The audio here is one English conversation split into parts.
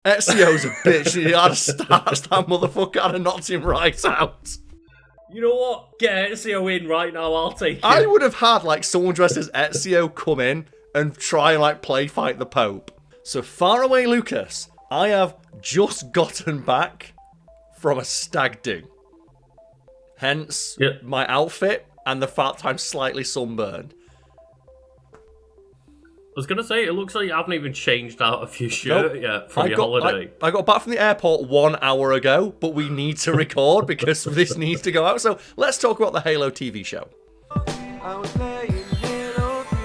Ezio's a bitch. He had a start. That motherfucker had knocked him right out. You know what? Get Ezio in right now, I'll take it. I would have had, like, someone dressed as Ezio come in and try and, like, play fight the Pope. So, far away, Lucas, I have just gotten back from a stag do. Hence, my outfit and the fact I'm slightly sunburned. I was going to say, it looks like you haven't even changed out of your shirt yet from your holiday. I got back from the airport 1 hour ago, but we need to record because this needs to go out. So let's talk about the Halo TV show. I was playing Halo 3,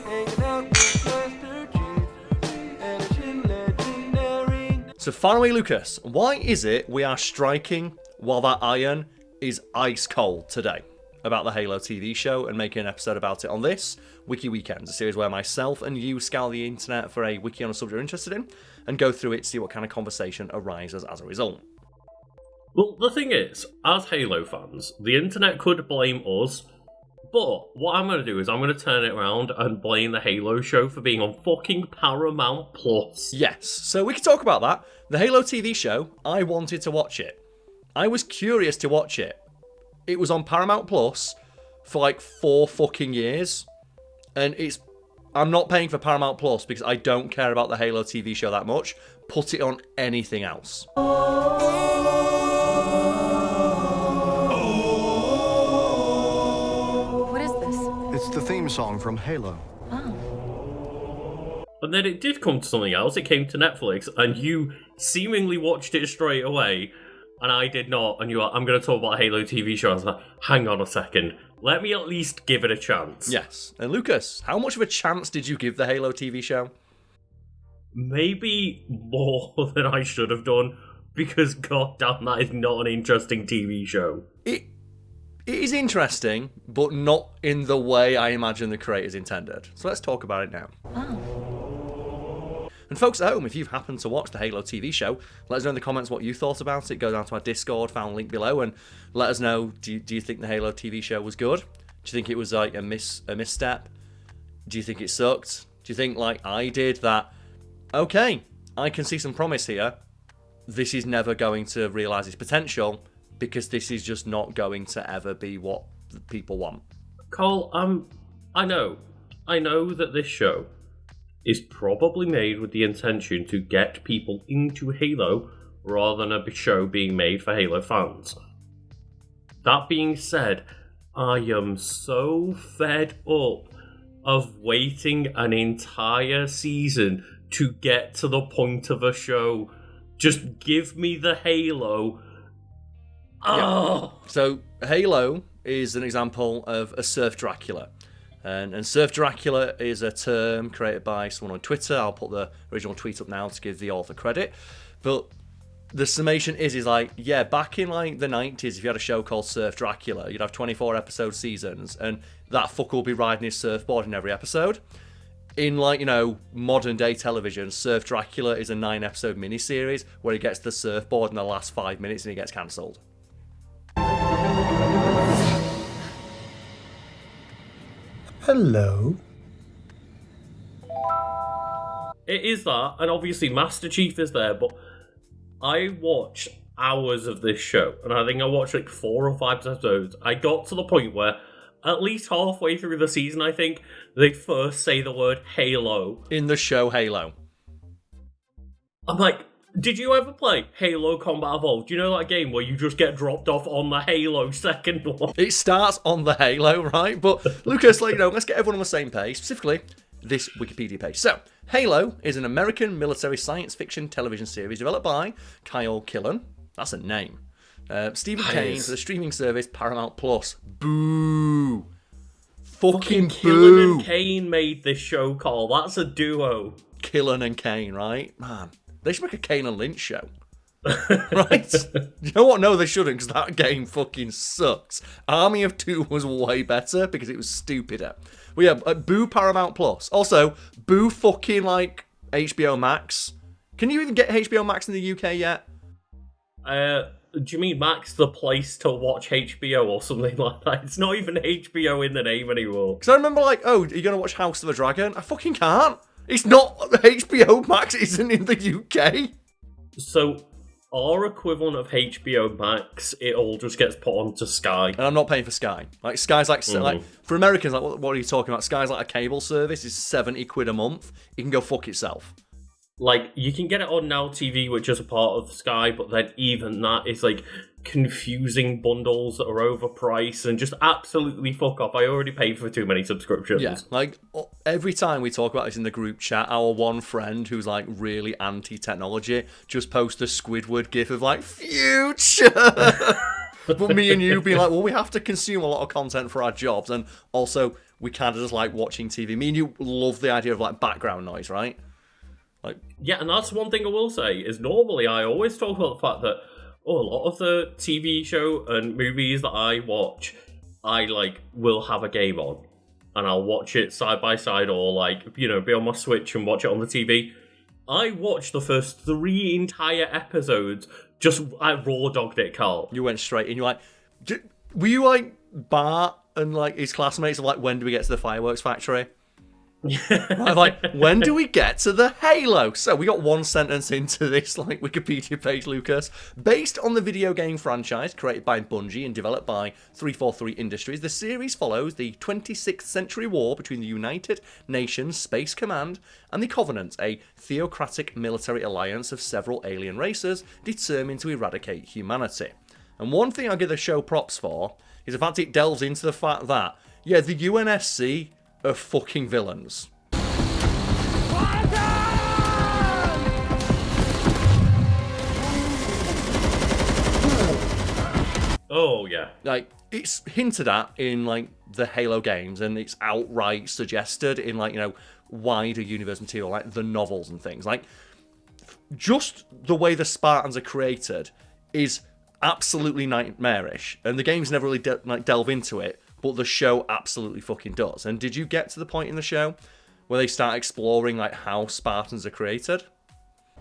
hanging out with Master Chief, and legendary. So far away, Lucas, why is it we are striking while that iron is ice cold today? About the Halo TV show and making an episode about it on this Wiki Weekends, a series where myself and you scour the internet for a wiki on a subject you're interested in and go through it to see what kind of conversation arises as a result. Well, the thing is, as Halo fans, the internet could blame us, but what I'm going to do is I'm going to turn it around and blame the Halo show for being on fucking Paramount Plus. Yes, so we can talk about that. The Halo TV show, I wanted to watch it. I was curious to watch it. It was on Paramount Plus for like 4 fucking years. And I'm not paying for Paramount Plus because I don't care about the Halo TV show that much. Put it on anything else. What is this? It's the theme song from Halo. Oh. And then it did come to something else. It came to Netflix, and you seemingly watched it straight away. And I did not, and you are, I'm going to talk about a Halo TV show. I was like, hang on a second. Let me at least give it a chance. Yes. And Lucas, how much of a chance did you give the Halo TV show? Maybe more than I should have done, because goddamn, that is not an interesting TV show. It is interesting, but not in the way I imagine the creators intended. So let's talk about it now. Oh. And folks at home, if you've happened to watch the Halo TV show, let us know in the comments what you thought about it. Go down to our Discord, found link below, and let us know, do you think the Halo TV show was good? Do you think it was like a misstep? Do you think it sucked? Do you think, like I did, that, okay, I can see some promise here. This is never going to realise its potential because this is just not going to ever be what people want? Karl, I know that this show is probably made with the intention to get people into Halo rather than a show being made for Halo fans. That being said, I am so fed up of waiting an entire season to get to the point of a show. Just give me the Halo. Oh. Yeah. So Halo is an example of a Surf Dracula. And Surf Dracula is a term created by someone on Twitter. I'll put the original tweet up now to give the author credit. But the summation is like, yeah, back in like the 90s, if you had a show called Surf Dracula, you'd have 24 episode seasons, and that fucker will be riding his surfboard in every episode. In like, modern day television, Surf Dracula is a 9 episode miniseries where he gets the surfboard in the last 5 minutes and he gets cancelled. Hello. It is that, and obviously Master Chief is there, but I watched hours of this show, and I think I watched like 4 or 5 episodes. I got to the point where, at least halfway through the season, I think, they first say the word Halo. In the show Halo. I'm like, did you ever play Halo Combat Evolved? Do you know that game where you just get dropped off on the Halo second one? It starts on the Halo, right? But Lucas, let's get everyone on the same page, specifically this Wikipedia page. So, Halo is an American military science fiction television series developed by Kyle Killen. That's a name. Stephen Kane for the streaming service Paramount Plus. Boo! Fucking boo! Killen and Kane made this show, Karl. That's a duo. Killen and Kane, right? Man, they should make a Kane and Lynch show. Right? You know what? No, they shouldn't, because that game fucking sucks. Army of Two was way better because it was stupider. Well, yeah, boo Paramount Plus. Also, boo fucking, HBO Max. Can you even get HBO Max in the UK yet? Do you mean Max the place to watch HBO or something like that? It's not even HBO in the name anymore. Because I remember, are you going to watch House of the Dragon? I fucking can't. It's not HBO Max. Isn't in the UK. So, our equivalent of HBO Max, it all just gets put onto Sky. And I'm not paying for Sky. Like Sky's like for Americans, like what are you talking about? Sky's like a cable service. It's £70 a month. It can go fuck itself. Like, you can get it on Now TV, which is a part of Sky, but then even that is like confusing bundles that are overpriced and just absolutely fuck off. I already paid for too many subscriptions. Yeah, like every time we talk about this in the group chat, our one friend who's like really anti-technology just posts a Squidward gif of like future. But me and you being like, well, we have to consume a lot of content for our jobs, and also we kind of just like watching TV. Me and you love the idea of like background noise, right? Like, yeah, and that's one thing I will say is normally I always talk about the fact that a lot of the TV show and movies that I watch, I like will have a game on, and I'll watch it side by side, or like be on my Switch and watch it on the TV. I watched the first 3 entire episodes. I raw dogged it, Karl. You went straight in. You're like, were you like Bart and like his classmates of like, when do we get to the fireworks factory? I'm like, when do we get to the Halo? So we got one sentence into this like Wikipedia page, Lucas. Based on the video game franchise created by Bungie and developed by 343 Industries, the series follows the 26th century war between the United Nations Space Command and the Covenant, a theocratic military alliance of several alien races determined to eradicate humanity. And one thing I give the show props for is the fact it delves into the fact that, yeah, the UNSC are fucking villains. Oh, yeah. Like, it's hinted at in, like, the Halo games, and it's outright suggested in, like, wider universe material, like the novels and things. Like, just the way the Spartans are created is absolutely nightmarish, and the games never really delve into it. But the show absolutely fucking does. And did you get to the point in the show where they start exploring like how Spartans are created?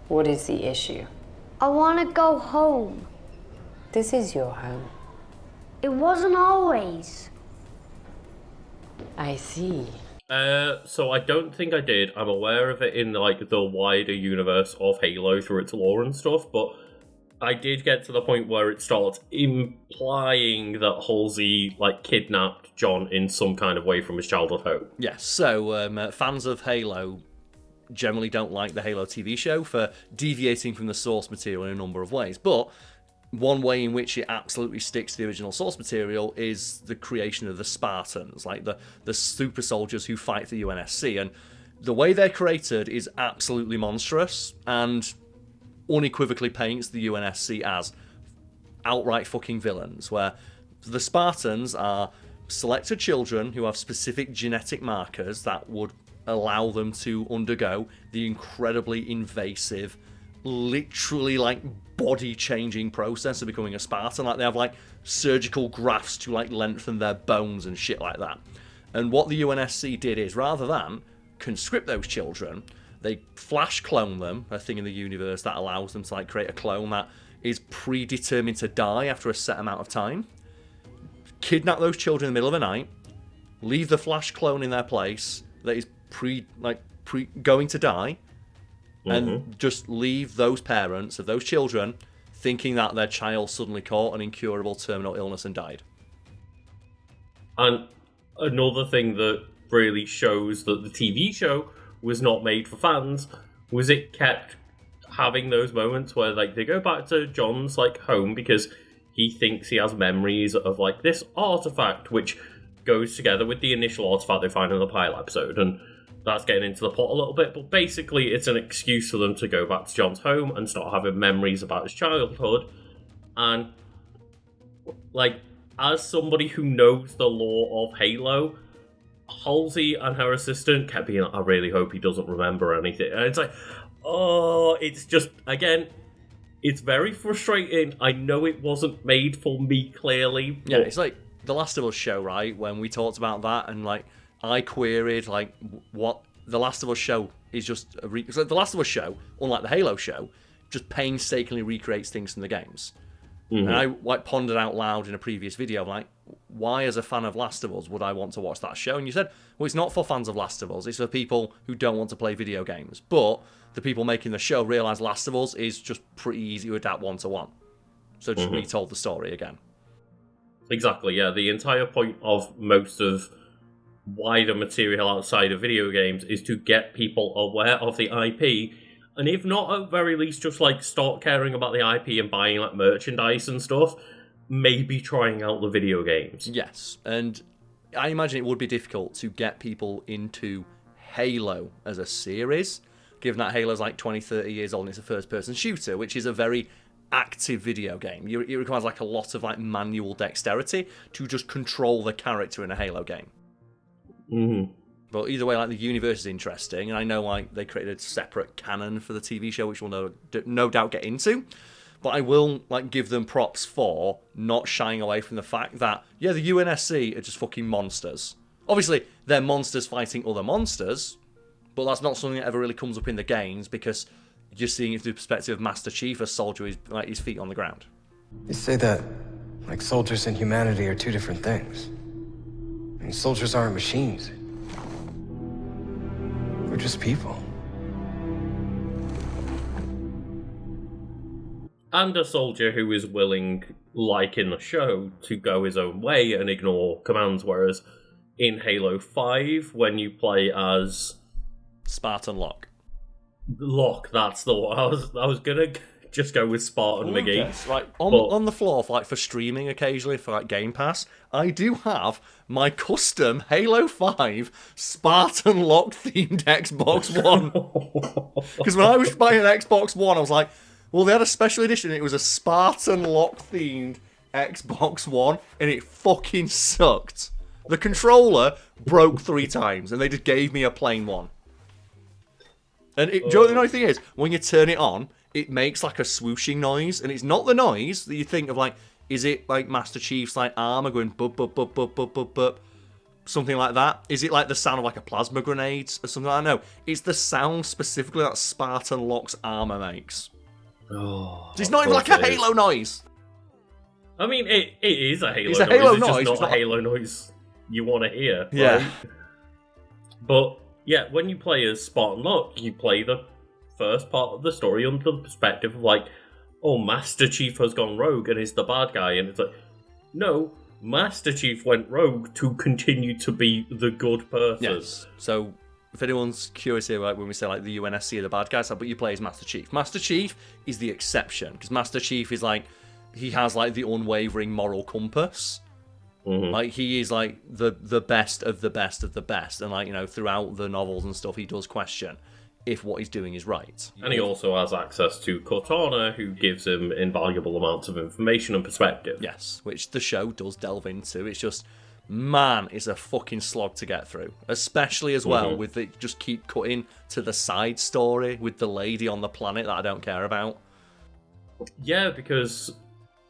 What is the issue? I want to go home. This is your home. It wasn't always. I see. So I don't think I did. I'm aware of it in like the wider universe of Halo through its lore and stuff, but I did get to the point where it starts implying that Halsey like kidnapped John in some kind of way from his childhood home. Yes, so fans of Halo generally don't like the Halo TV show for deviating from the source material in a number of ways, but one way in which it absolutely sticks to the original source material is the creation of the Spartans, like the super soldiers who fight the UNSC, and the way they're created is absolutely monstrous, and unequivocally paints the UNSC as outright fucking villains, where the Spartans are selected children who have specific genetic markers that would allow them to undergo the incredibly invasive, literally like body-changing process of becoming a Spartan. Like, they have like surgical grafts to like lengthen their bones and shit like that. And what the UNSC did is, rather than conscript those children, they flash clone them, a thing in the universe that allows them to like create a clone that is predetermined to die after a set amount of time, kidnap those children in the middle of the night, leave the flash clone in their place that is going to die, and just leave those parents of those children thinking that their child suddenly caught an incurable terminal illness and died. And another thing that really shows that the TV show was not made for fans was it kept having those moments where like they go back to John's like home because he thinks he has memories of like this artifact, which goes together with the initial artifact they find in the pilot episode, and that's getting into the plot a little bit, but basically it's an excuse for them to go back to John's home and start having memories about his childhood. And like, as somebody who knows the lore of Halo, Halsey and her assistant kept being like, I really hope he doesn't remember anything. And it's like, oh, it's just, again, it's very frustrating. I know it wasn't made for me, clearly. Yeah, it's like The Last of Us show, right? When we talked about that, and like, I queried, like, what The Last of Us show is just... So The Last of Us show, unlike the Halo show, just painstakingly recreates things from the games. And I like pondered out loud in a previous video, like, why, as a fan of Last of Us, would I want to watch that show? And you said, well, it's not for fans of Last of Us. It's for people who don't want to play video games. But the people making the show realise Last of Us is just pretty easy to adapt one-to-one. So just retold the story again. Exactly, yeah. The entire point of most of wider material outside of video games is to get people aware of the IP, and if not, at very least, just like start caring about the IP and buying like merchandise and stuff. Maybe trying out the video games. Yes, and I imagine it would be difficult to get people into Halo as a series, given that Halo's like 20, 30 years old and it's a first-person shooter, which is a very active video game. It requires like a lot of like manual dexterity to just control the character in a Halo game. Mm-hmm. But either way, like the universe is interesting, and I know like they created a separate canon for the TV show, which we'll no doubt get into. But I will like give them props for not shying away from the fact that, yeah, the UNSC are just fucking monsters. Obviously, they're monsters fighting other monsters, but that's not something that ever really comes up in the games because you're seeing it through the perspective of Master Chief, a soldier with like, his feet on the ground. You say that like soldiers and humanity are two different things. I mean, soldiers aren't machines. We're just people. And a soldier who is willing, like in the show, to go his own way and ignore commands, whereas in Halo 5, when you play as Spartan Locke. Locke, that's the one. I was gonna just go with Spartan McGee. Yes, right. On the floor, for streaming occasionally, for like Game Pass, I do have my custom Halo 5 Spartan Locke themed Xbox One. Because when I was buying an Xbox One, I was like, well, they had a special edition. It was a Spartan Locke-themed Xbox One, and it fucking sucked. The controller broke 3 times, and they just gave me a plain one. And do you know what the annoying thing is? When you turn it on, it makes like a swooshing noise, and it's not the noise that you think of like, is it like Master Chief's like armor going bup, bup, bup, bup, bup, bup, bup, something like that? Is it like the sound of like a plasma grenade or something like that? No, it's the sound specifically that Spartan Locke's armor makes. Oh, it's not even like a Halo noise. I mean, it is a Halo it's a noise. Halo it's noise. just not a Halo noise you want to hear. Yeah. Right? But, yeah, when you play as Spartan Locke, you play the first part of the story under the perspective of, like, oh, Master Chief has gone rogue and is the bad guy. And it's like, no, Master Chief went rogue to continue to be the good person. Yes. So, if anyone's curious here, like when we say like the UNSC are the bad guys, but you play as Master Chief. Master Chief is the exception because Master Chief is like he has like the unwavering moral compass. Mm-hmm. Like he is like the best of the best of the best, and like you know throughout the novels and stuff, he does question if what he's doing is right. And he also has access to Cortana, who gives him invaluable amounts of information and perspective. Yes, which the show does delve into. It's just. Man, it's a fucking slog to get through. Especially as well with it just keep cutting to the side story with the lady on the planet that I don't care about. Yeah, because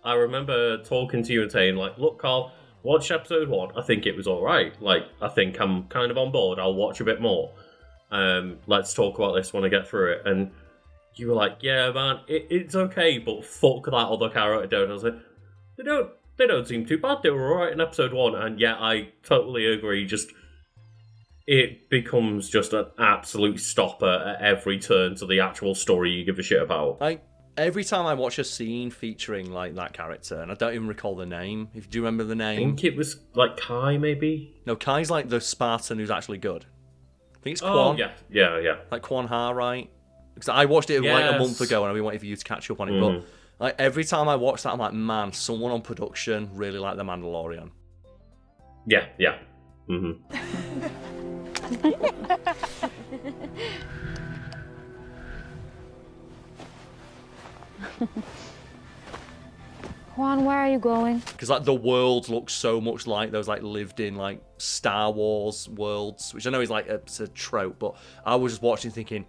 I remember talking to you and saying, like, look, Karl, watch episode 1. I think it was alright. Like, I think I'm kind of on board. I'll watch a bit more. Let's talk about this when I get through it. And you were like, yeah, man, it's okay, but fuck that other character. And I was like, They don't seem too bad. They were alright in episode 1, and yeah, I totally agree. Just it becomes just an absolute stopper at every turn to the actual story you give a shit about. Like every time I watch a scene featuring like that character, and I don't even recall the name. If do you remember the name? I think it was like Kai, maybe. No, Kai's like the Spartan who's actually good. I think it's Quan. Oh yeah. Like Quan Ha, right? Because I watched it like a month ago, and I've been waiting for you to catch up on it, but. Like every time I watch that, I'm like, man, someone on production really like The Mandalorian. Yeah. Juan, where are you going? Because like the world looks so much like those like lived in like Star Wars worlds, which I know is like it's a trope, but I was just watching thinking.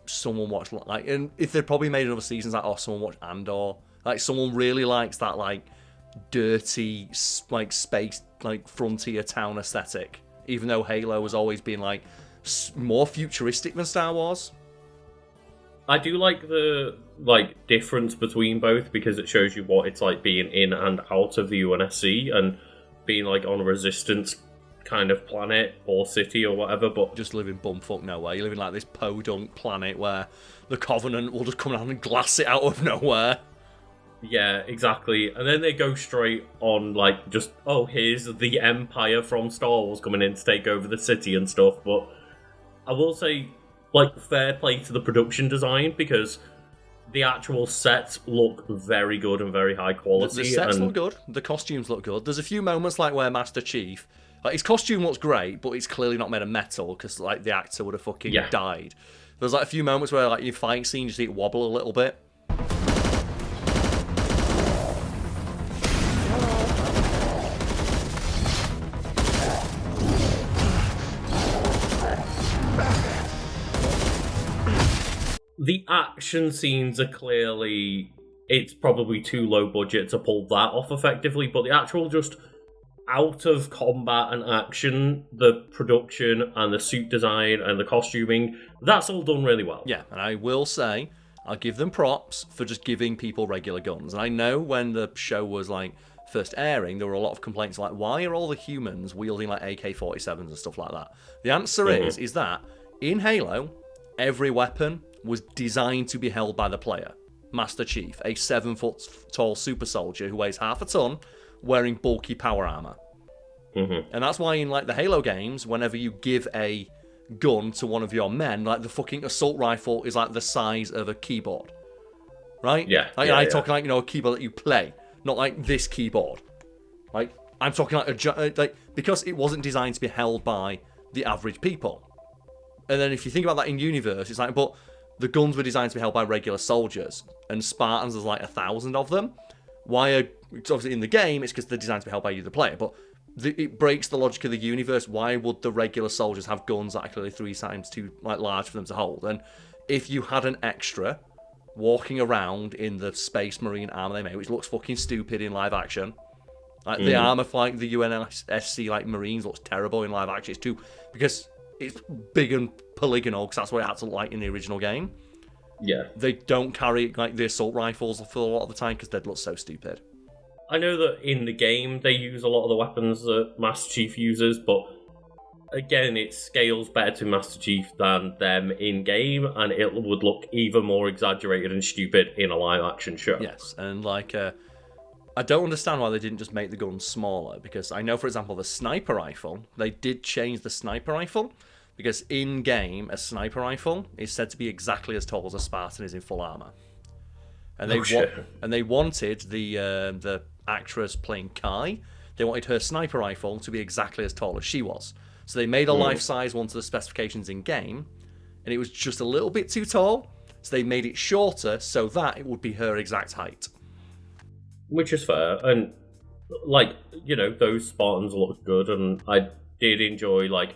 Someone watched like, and if they'd probably made another season, like, oh, someone watched Andor. Like, someone really likes that like dirty, like space, like frontier town aesthetic. Even though Halo has always been like more futuristic than Star Wars. I do like the difference between both because it shows you what it's like being in and out of the UNSC, and being like on a resistance kind of planet or city or whatever, but just living bumfuck nowhere. You live in like this podunk planet where the Covenant will just come down and glass it out of nowhere. Yeah, exactly. And then they go straight on like just, oh, here's the Empire from Star Wars coming in to take over the city and stuff. But I will say, like, fair play to the production design, because the actual sets look very good and very high quality. The sets look good. The costumes look good. There's a few moments like where Master Chief, like, his costume looks great, but it's clearly not made of metal because like the actor would have fucking died. There's like a few moments where like your fight scene just wobble a little bit. The action scenes are clearly, it's probably too low budget to pull that off effectively, but the actual just out of combat and action, the production and the suit design and the costuming, that's all done really well. Yeah, and I will say, I'll give them props for just giving people regular guns. And I know when the show was like first airing, there were a lot of complaints like, why are all the humans wielding like AK-47s and stuff like that? The answer is that in Halo, every weapon was designed to be held by the player. Master Chief, a 7-foot-tall super soldier who weighs half a ton, wearing bulky power armor. And that's why in like the Halo games, whenever you give a gun to one of your men, like the fucking assault rifle is like the size of a keyboard. Right? Yeah. Like, I'm talking like, you know, a keyboard that you play, not like this keyboard. Like, I'm talking like because it wasn't designed to be held by the average people. And then if you think about that in universe, it's like, but the guns were designed to be held by regular soldiers, and Spartans, there's like 1,000 of them. Why are, it's obviously in the game, it's because they're designed to be held by you, the player, but it breaks the logic of the universe. Why would the regular soldiers have guns that are clearly 3 times too like large for them to hold? And if you had an extra walking around in the Space Marine armor they made, which looks fucking stupid in live action, like the armor for like the UNSC like Marines looks terrible in live action. It's too, because it's big and polygonal, because that's what it had to look like in the original game. Yeah. They don't carry like the assault rifles for a lot of the time because they'd look so stupid. I know that in the game they use a lot of the weapons that Master Chief uses, but again, it scales better to Master Chief than them in game, and it would look even more exaggerated and stupid in a live action show. Yes, and like I don't understand why they didn't just make the guns smaller, because I know, for example, the sniper rifle, they did change the sniper rifle, because in game a sniper rifle is said to be exactly as tall as a Spartan is in full armor. And they wanted the actress playing Kai, they wanted her sniper rifle to be exactly as tall as she was. So they made a life-size one to the specifications in-game, and it was just a little bit too tall, so they made it shorter so that it would be her exact height. Which is fair, and, like, you know, those Spartans looked good, and I did enjoy, like,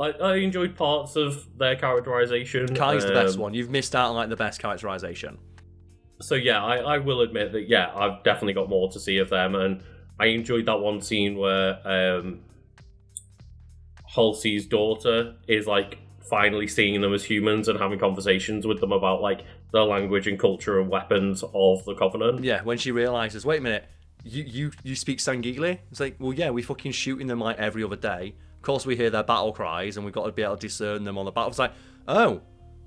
I enjoyed parts of their characterization. Kai's the best one. You've missed out on, like, the best characterization. So yeah, I will admit that, yeah, I've definitely got more to see of them, and I enjoyed that one scene where Halsey's daughter is, like, finally seeing them as humans and having conversations with them about, like, the language and culture and weapons of the Covenant. Yeah, when she realises, wait a minute, you speak Sangheili? It's like, well, yeah, we're fucking shooting them, like, every other day. Of course we hear their battle cries, and we've got to be able to discern them on the battle. It's like, oh,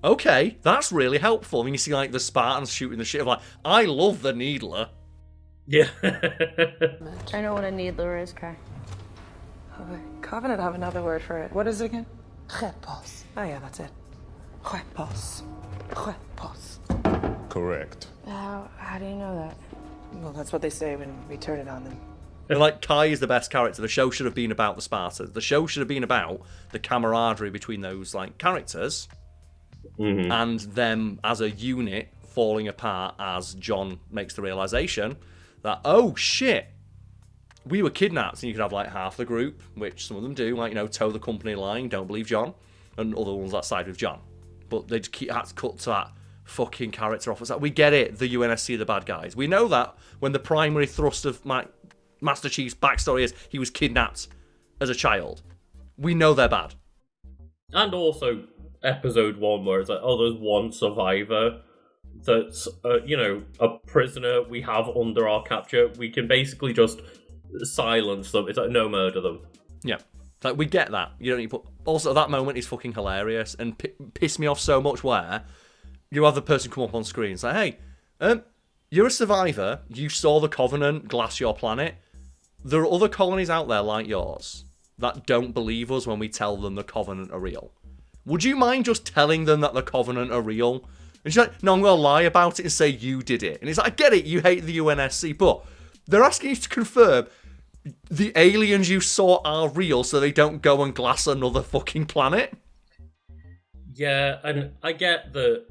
okay, that's really helpful. I mean, you see, like, the Spartans shooting the shit of, like, I love the Needler. Yeah. I know what a needler is, Kai. Oh, the Covenant have another word for it. What is it again? Repos. Oh yeah, that's it. Repos. Repos. Correct. How do you know that? Well, that's what they say when we turn it on them. And, like, Kai is the best character. The show should have been about the Spartans. The show should have been about the camaraderie between those, like, characters and them as a unit falling apart as John makes the realization that, oh, shit, we were kidnapped. And you could have, like, half the group, which some of them do, like, you know, toe the company line, don't believe John, and other ones that side with John. But they just had to cut to that fucking character off. It's like, we get it, the UNSC are the bad guys. We know that when the primary thrust of Master Chief's backstory is he was kidnapped as a child. We know they're bad. And also, episode 1, where it's like, oh, there's one survivor that's, you know, a prisoner we have under our capture. We can basically just silence them. It's like, no, murder them. Yeah. Like, we get that. You don't need to put... Also, that moment is fucking hilarious and pissed me off so much where you have the person come up on screen and say, hey, you're a survivor. You saw the Covenant glass your planet. There are other colonies out there like yours that don't believe us when we tell them the Covenant are real. Would you mind just telling them that the Covenant are real? And she's like, no, I'm going to lie about it and say you did it. And he's like, I get it, you hate the UNSC, but they're asking you to confirm the aliens you saw are real so they don't go and glass another fucking planet. Yeah, and I get that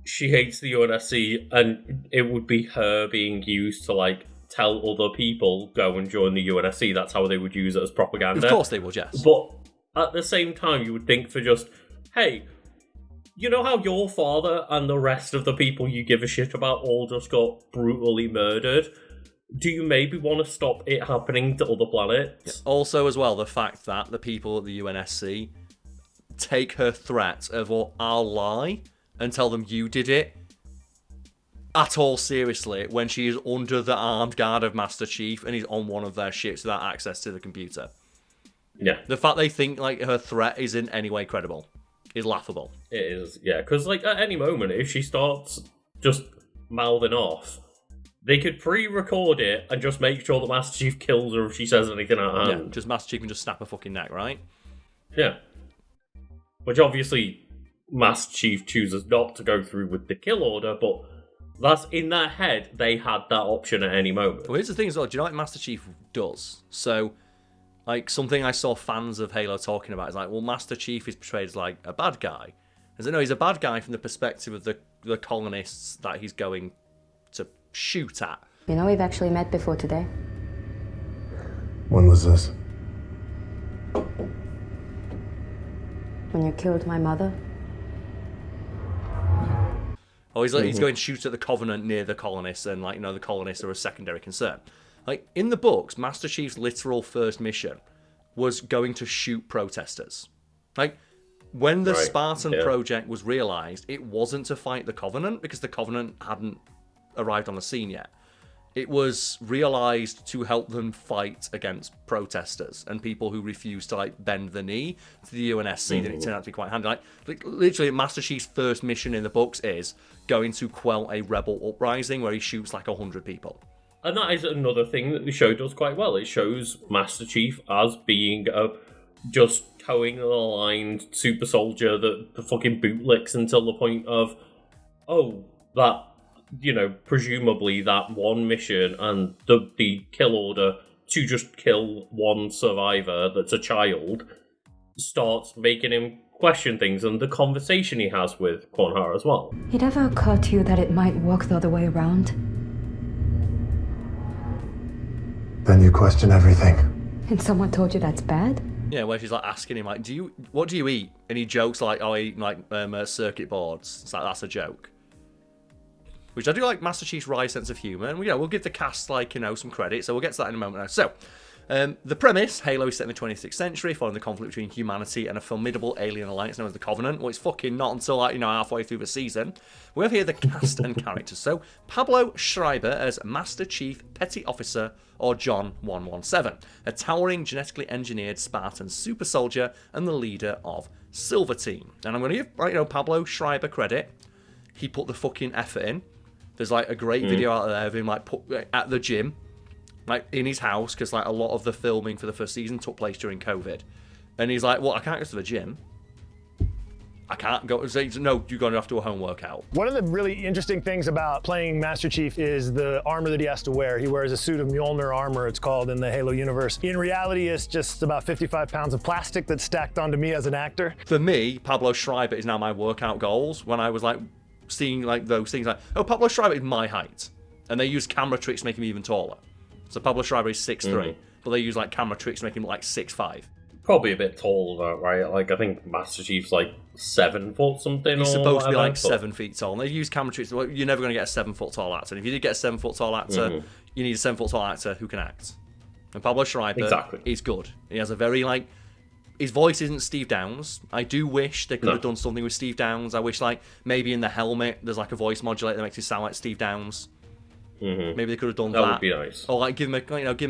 she hates the UNSC and it would be her being used to, like, tell other people, go and join the UNSC. That's how they would use it as propaganda. Of course they would, yes. But at the same time, you would think for just, hey, you know how your father and the rest of the people you give a shit about all just got brutally murdered? Do you maybe want to stop it happening to other planets? Yeah. Also, as well, the fact that the people at the UNSC take her threat of, well, I'll lie and tell them you did it at all seriously when she is under the armed guard of Master Chief and he's on one of their ships without access to the computer. Yeah. The fact they think like her threat is in any way credible is laughable. It is, yeah, because like at any moment, if she starts just mouthing off, they could pre-record it and just make sure that Master Chief kills her if she says anything out of hand. Yeah, just Master Chief can just snap her fucking neck, right? Yeah. Which obviously Master Chief chooses not to go through with the kill order, but that's in their head, they had that option at any moment. Well, here's the thing as well, do you know what Master Chief does? So, like, something I saw fans of Halo talking about is like, well, Master Chief is portrayed as like a bad guy. As I know, he's a bad guy from the perspective of the colonists that he's going to shoot at. You know, we've actually met before today. When was this? When you killed my mother. Oh, he's going to shoot at the Covenant near the colonists, and like, you know, the colonists are a secondary concern. Like, in the books, Master Chief's literal first mission was going to shoot protesters. Like, when the Spartan project was realised, it wasn't to fight the Covenant, because the Covenant hadn't arrived on the scene yet. It was realised to help them fight against protesters and people who refused to, like, bend the knee to the UNSC. That it turned out to be quite handy. Like, literally, Master Chief's first mission in the books is going to quell a rebel uprising where he shoots, like, 100 people. And that is another thing that the show does quite well. It shows Master Chief as being a just towing the line super soldier that the fucking bootlicks until the point of, oh, that, you know, presumably that one mission and the kill order to just kill one survivor that's a child starts making him question things, and the conversation he has with Kornhar as well. It ever occurred to you that it might work the other way around? Then you question everything. And someone told you that's bad? Yeah, where she's like asking him, like, what do you eat? And he jokes like, oh, I eat like circuit boards. It's like, that's a joke. Which I do like Master Chief's wry sense of humour, and we'll give the cast, like, you know, some credit, so we'll get to that in a moment now. So, the premise, Halo is set in the 26th century, following the conflict between humanity and a formidable alien alliance known as the Covenant. Well, it's fucking not until, like, you know, halfway through the season. We have here the cast and characters. So, Pablo Schreiber as Master Chief Petty Officer, or John 117, a towering, genetically engineered Spartan super soldier and the leader of Silver Team. And I'm going to give, right, you know, Pablo Schreiber credit. He put the fucking effort in. There's, like, a great video out there of him, like, at the gym, like, in his house, because, like, a lot of the filming for the first season took place during COVID. And he's like, well, I can't go to the gym. I can't go. No, you're going to have to do a home workout. One of the really interesting things about playing Master Chief is the armor that he has to wear. He wears a suit of Mjolnir armor, it's called, in the Halo universe. In reality, it's just about 55 pounds of plastic that's stacked onto me as an actor. For me, Pablo Schreiber is now my workout goals. When I was, like, seeing, like, those things, like, oh, Pablo Schreiber is my height. And they use camera tricks to make him even taller. So Pablo Schreiber is 6'3", but they use, like, camera tricks to make him, like, 6'5". Probably a bit tall, though, right? Like, I think Master Chief's like 7 foot something. He's or supposed to be whatever, like 7 feet tall. And they use camera tricks. Well, you're never going to get a 7 foot tall actor. And if you did get a 7 foot tall actor, you need a 7 foot tall actor who can act. And Pablo Schreiber is good. He has a very, like, his voice isn't Steve Downes. I do wish they could have done something with Steve Downes. I wish, like, maybe in the helmet there's like a voice modulator that makes it sound like Steve Downes. Maybe they could have done That that. would be nice. Or like give him a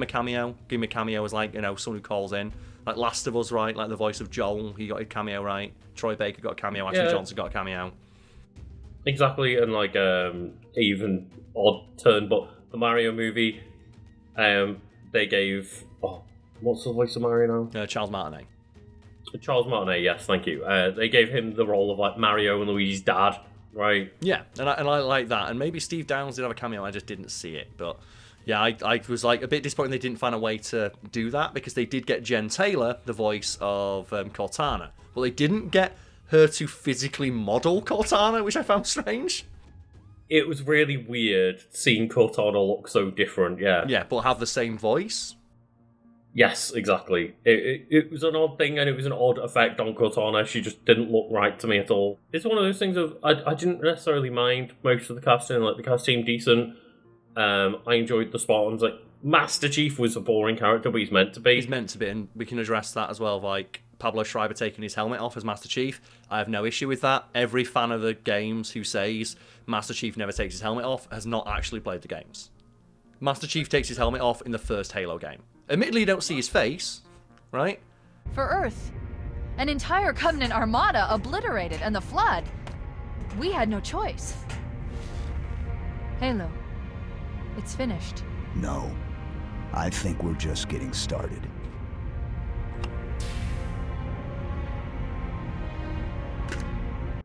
cameo. Give him a cameo as like someone who calls in. Like Last of Us, right? Like the voice of Joel, he got a cameo, right? Troy Baker got a cameo. Ashley Johnson got a cameo. Exactly, and like even odd turn, but the Mario movie, they gave what's the voice of Mario now? Charles Martinet. Charles Martinet, yes, thank you. They gave him the role of like Mario and Luigi's dad, right? Yeah, and I like that. And maybe Steve Downes did have a cameo. I just didn't see it, but. Yeah, I was like a bit disappointed they didn't find a way to do that because they did get Jen Taylor, the voice of Cortana, but they didn't get her to physically model Cortana, which I found strange. It was really weird seeing Cortana look so different, yeah. Yeah, but have the same voice? Yes, exactly. It was an odd thing and it was an odd effect on Cortana. She just didn't look right to me at all. It's one of those things of, I didn't necessarily mind most of the casting, like the cast seemed decent. I enjoyed the Spartans. Like Master Chief was a boring character, but he's meant to be. He's meant to be, and we can address that as well. Like Pablo Schreiber taking his helmet off as Master Chief. I have no issue with that. Every fan of the games who says Master Chief never takes his helmet off has not actually played the games. Master Chief takes his helmet off in the first Halo game. Admittedly, you don't see his face, right? For Earth. An entire Covenant armada obliterated, and the Flood. We had no choice. Halo. It's finished. No. I think we're just getting started.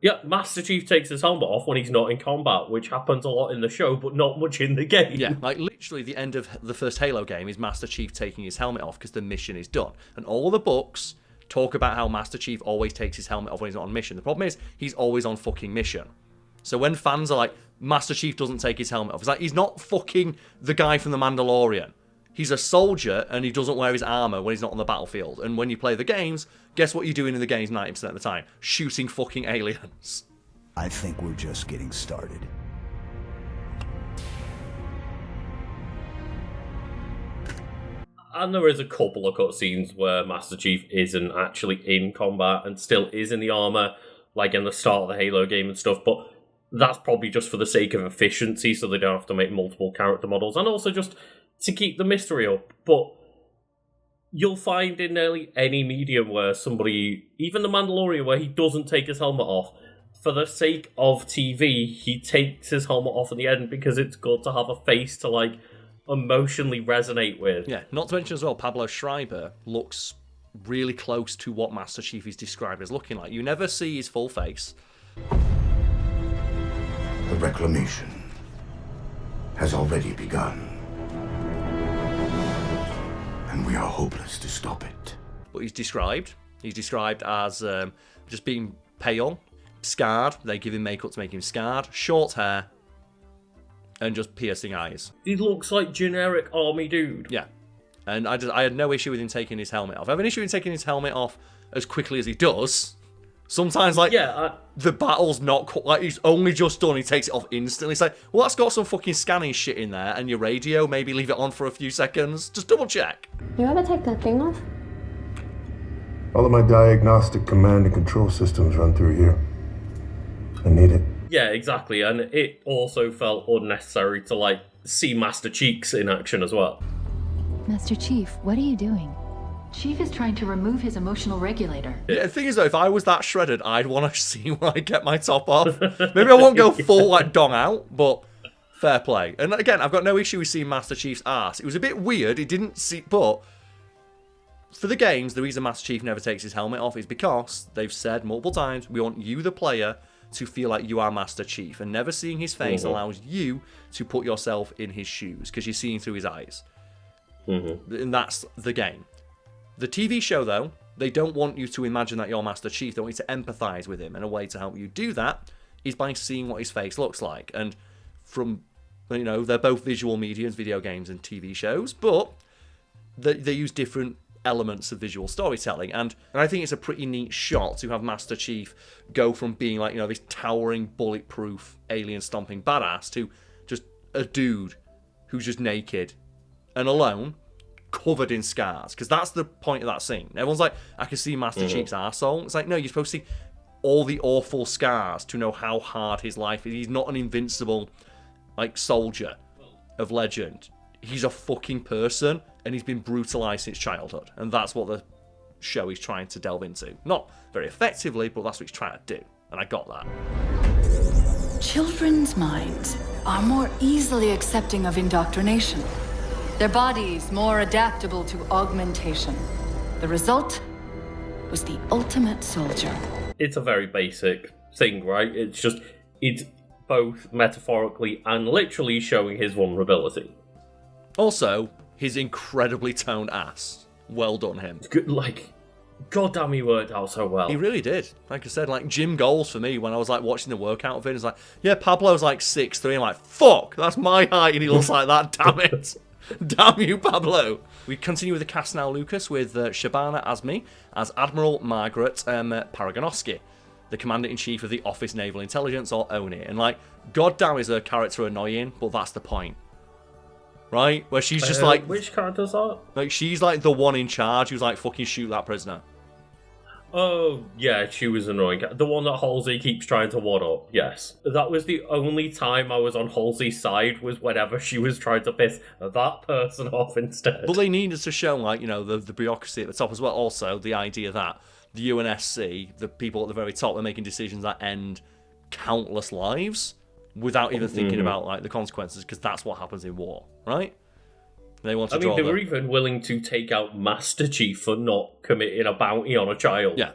Yeah, Master Chief takes his helmet off when he's not in combat, which happens a lot in the show, but not much in the game. Yeah, like literally the end of the first Halo game is Master Chief taking his helmet off because the mission is done. And all the books talk about how Master Chief always takes his helmet off when he's not on mission. The problem is, he's always on fucking mission. So when fans are like, Master Chief doesn't take his helmet off, it's like, he's not fucking the guy from The Mandalorian. He's a soldier, and he doesn't wear his armor when he's not on the battlefield. And when you play the games, guess what you're doing in the games 90% of the time? Shooting fucking aliens. I think we're just getting started. And there is a couple of cutscenes where Master Chief isn't actually in combat and still is in the armor, like in the start of the Halo game and stuff, but that's probably just for the sake of efficiency, so they don't have to make multiple character models, and also just to keep the mystery up. But you'll find in nearly any medium where somebody, even The Mandalorian, where he doesn't take his helmet off, for the sake of TV, he takes his helmet off at the end because it's good to have a face to, like, emotionally resonate with. Yeah, not to mention as well, Pablo Schreiber looks really close to what Master Chief is described as looking like. You never see his full face. The reclamation has already begun. And we are hopeless to stop it. But he's described as just being pale, scarred. They give him makeup to make him scarred, short hair, and just piercing eyes. He looks like generic army dude. Yeah. And I had no issue with him taking his helmet off. I have an issue with taking his helmet off as quickly as he does. Sometimes, like, the battle's not... Like, he's only just done, he takes it off instantly. It's like, well, that's got some fucking scanning shit in there, and your radio, maybe leave it on for a few seconds. Just double check. You ever take that thing off? All of my diagnostic command and control systems run through here. I need it. Yeah, exactly, and it also felt unnecessary to, like, see Master Cheeks in action as well. Master Chief, what are you doing? Chief is trying to remove his emotional regulator. Yeah, the thing is, though, if I was that shredded, I'd want to see when I get my top off. Maybe I won't go full, like, dong out, but fair play. And again, I've got no issue with seeing Master Chief's ass. It was a bit weird, it didn't see... But for the games, the reason Master Chief never takes his helmet off is because they've said multiple times, we want you, the player, to feel like you are Master Chief. And never seeing his face allows you to put yourself in his shoes, because you're seeing through his eyes. And that's the game. The TV show, though, they don't want you to imagine that you're Master Chief. They want you to empathise with him. And a way to help you do that is by seeing what his face looks like. And from, you know, they're both visual mediums, video games and TV shows, but they use different elements of visual storytelling. And I think it's a pretty neat shot to have Master Chief go from being like, you know, this towering, bulletproof, alien-stomping badass to just a dude who's just naked and alone, covered in scars, because that's the point of that scene. Everyone's like, I can see Master Chief's arsehole. It's like, no, you're supposed to see all the awful scars to know how hard his life is. He's not an invincible, like, soldier. of legend. He's a fucking person, and he's been brutalized since childhood. And that's what the show is trying to delve into. Not very effectively, but that's what he's trying to do. And I got that. Children's minds are more easily accepting of indoctrination. Their bodies more adaptable to augmentation. The result was the ultimate soldier. It's a very basic thing, right? It's both metaphorically and literally showing his vulnerability. Also, his incredibly toned ass. Well done, him. Good, goddamn, he worked out so well. He really did. Like I said, gym goals for me when I was watching the workout of it. It's yeah, Pablo's 6'3". I'm like, fuck, that's my height, and he looks like that. Damn it. Damn you, Pablo. We continue with the cast now, Lucas, with Shabana Azmi as Admiral Margaret Paragonoski, the Commander-in-Chief of the Office Naval Intelligence, or ONI. And goddamn is her character annoying, but that's the point. Right? Where she's just which character's that? She's the one in charge who's fucking shoot that prisoner. Oh, yeah, she was annoying. The one that Halsey keeps trying to wad up, yes. That was the only time I was on Halsey's side, was whenever she was trying to piss that person off instead. But they needed to show, the bureaucracy at the top as well. Also, the idea that the UNSC, the people at the very top, are making decisions that end countless lives without even thinking about, the consequences, because that's what happens in war, right? They want to they were even willing to take out Master Chief for not committing a bounty on a child. Yeah.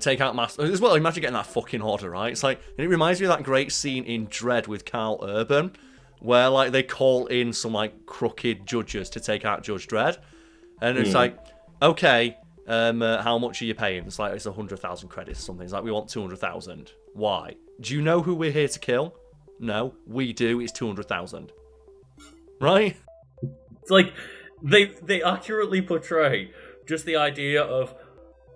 Take out Master... As well, imagine getting that fucking order, right? It's and it reminds me of that great scene in Dredd with Karl Urban, where, they call in some, crooked judges to take out Judge Dredd. And it's okay, how much are you paying? It's it's 100,000 credits or something. It's we want 200,000. Why? Do you know who we're here to kill? No, we do. It's 200,000. Right? It's they accurately portray just the idea of,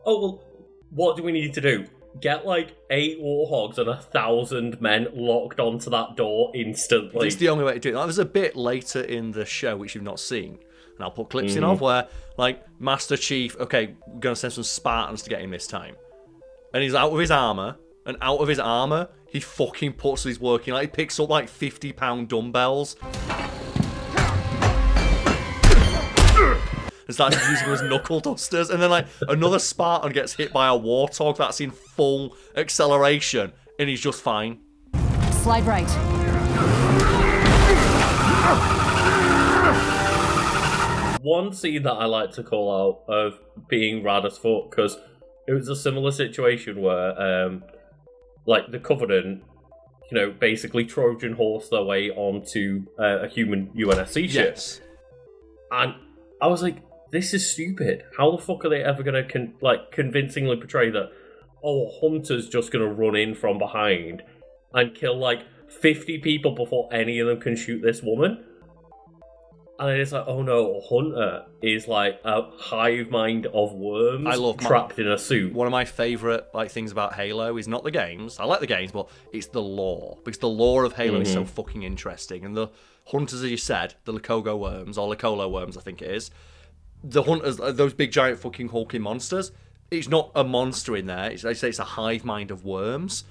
oh, well, what do we need to do? Get 8 warhogs and 1,000 men locked onto that door instantly. It's the only way to do it. There's a bit later in the show which you've not seen, and I'll put clips in of, where Master Chief, okay, we're going to send some Spartans to get him this time. And he's out of his armour, and out of his armour, he fucking puts his working, he picks up 50-pound dumbbells. And starts using them as knuckle dusters, and then another Spartan gets hit by a warthog that's in full acceleration, and he's just fine. Slide right. One scene that I like to call out of being rad as fuck, because it was a similar situation where, the Covenant, basically Trojan horse their way onto a human UNSC ship. Yes. And I was like, this is stupid. How the fuck are they ever going to convincingly portray that, oh, a hunter's just going to run in from behind and kill 50 people before any of them can shoot this woman? And it's oh no, a hunter is a hive mind of worms trapped in a suit. One of my favourite things about Halo is not the games. I like the games, but it's the lore. Because the lore of Halo is so fucking interesting. And the hunters, as you said, the Likogo worms, or Likolo worms, I think it is. The hunters, those big giant fucking hulking monsters, it's not a monster in there. I say it's a hive mind of worms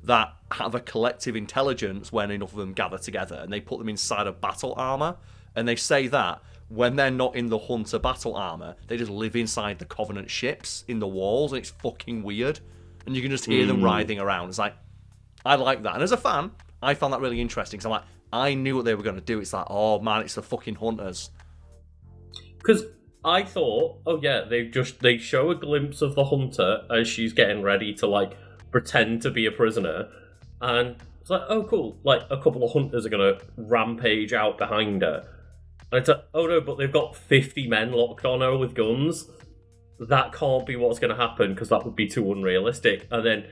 that have a collective intelligence when enough of them gather together, and they put them inside of battle armour. And they say that when they're not in the hunter battle armour, they just live inside the Covenant ships in the walls, and it's fucking weird. And you can just hear them writhing around. It's I like that. And as a fan, I found that really interesting, because I knew what they were going to do. It's oh man, it's the fucking hunters. Because I thought, oh yeah, they show a glimpse of the hunter as she's getting ready to pretend to be a prisoner, and it's oh cool, a couple of hunters are gonna rampage out behind her, and it's oh no, but they've got 50 men locked on her with guns. That can't be what's gonna happen, because that would be too unrealistic. And then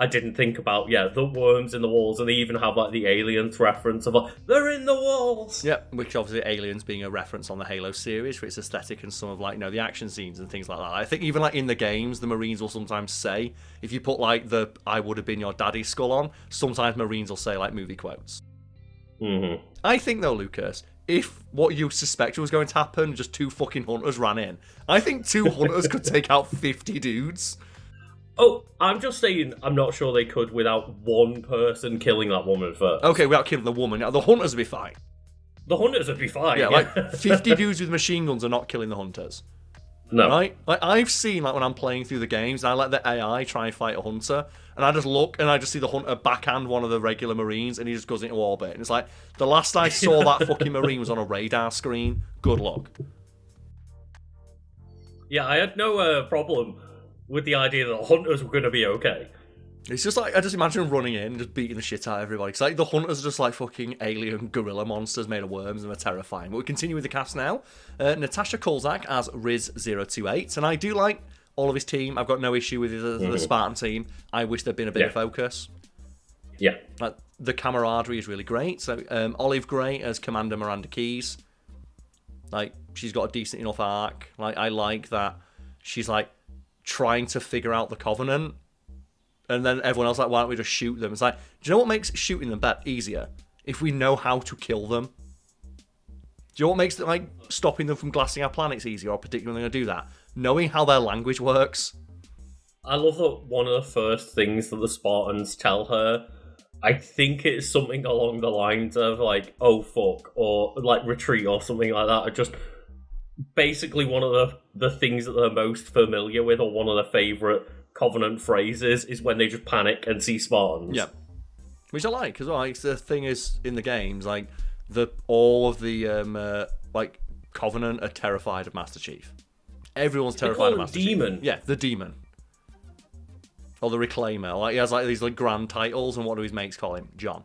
I didn't think about, the worms in the walls, and they even have the aliens reference of they're in the walls. Yeah, which obviously aliens being a reference on the Halo series for its aesthetic and some of the action scenes and things like that. I think even in the games, the Marines will sometimes say, if you put the "I would have been your daddy" skull on, sometimes Marines will say movie quotes. I think though, Lucas, if what you suspected was going to happen, just 2 fucking hunters ran in, I think 2 hunters could take out 50 dudes. Oh, I'm just saying, I'm not sure they could without one person killing that woman first. Okay, without killing the woman. Now, the hunters would be fine. The hunters would be fine. Yeah, like 50 dudes with machine guns are not killing the hunters. No. Right? Like I've seen when I'm playing through the games, and I let the AI try and fight a hunter, and I just look and I just see the hunter backhand one of the regular Marines, and he just goes into orbit. And it's like, the last I saw that fucking Marine was on a radar screen. Good luck. Yeah, I had no problem with the idea that the hunters were going to be okay. It's just like, I just imagine running in and just beating the shit out of everybody. Because like, the hunters are just like fucking alien gorilla monsters made of worms, and they're terrifying. But we continue with the cast now. Natasha Kolzak as Riz028. And I do like all of his team. I've got no issue with the Spartan team. I wish there'd been a bit of focus. Yeah. Like, the camaraderie is really great. So Olive Gray as Commander Miranda Keyes. Like, she's got a decent enough arc. Like, I like that she's like trying to figure out the Covenant. And then everyone else like, why don't we just shoot them? It's like, do you know what makes shooting them easier? If we know how to kill them. Do you know what makes like stopping them from glassing our planets easier, or predicting when they're going to do that? Knowing how their language works. I love that one of the first things that the Spartans tell her, I think it's something along the lines of like, oh fuck, or like retreat or something like that. Or just basically one of the things that they're most familiar with, or one of their favourite Covenant phrases, is when they just panic and see Spartans. Yeah. Which I like as well. Like, the thing is, in the games, like, all of the like Covenant are terrified of Master Chief. Everyone's terrified of Master Demon. Chief. Yeah, the Demon. Or the Reclaimer. Like, he has like these like grand titles, and what do his mates call him? John.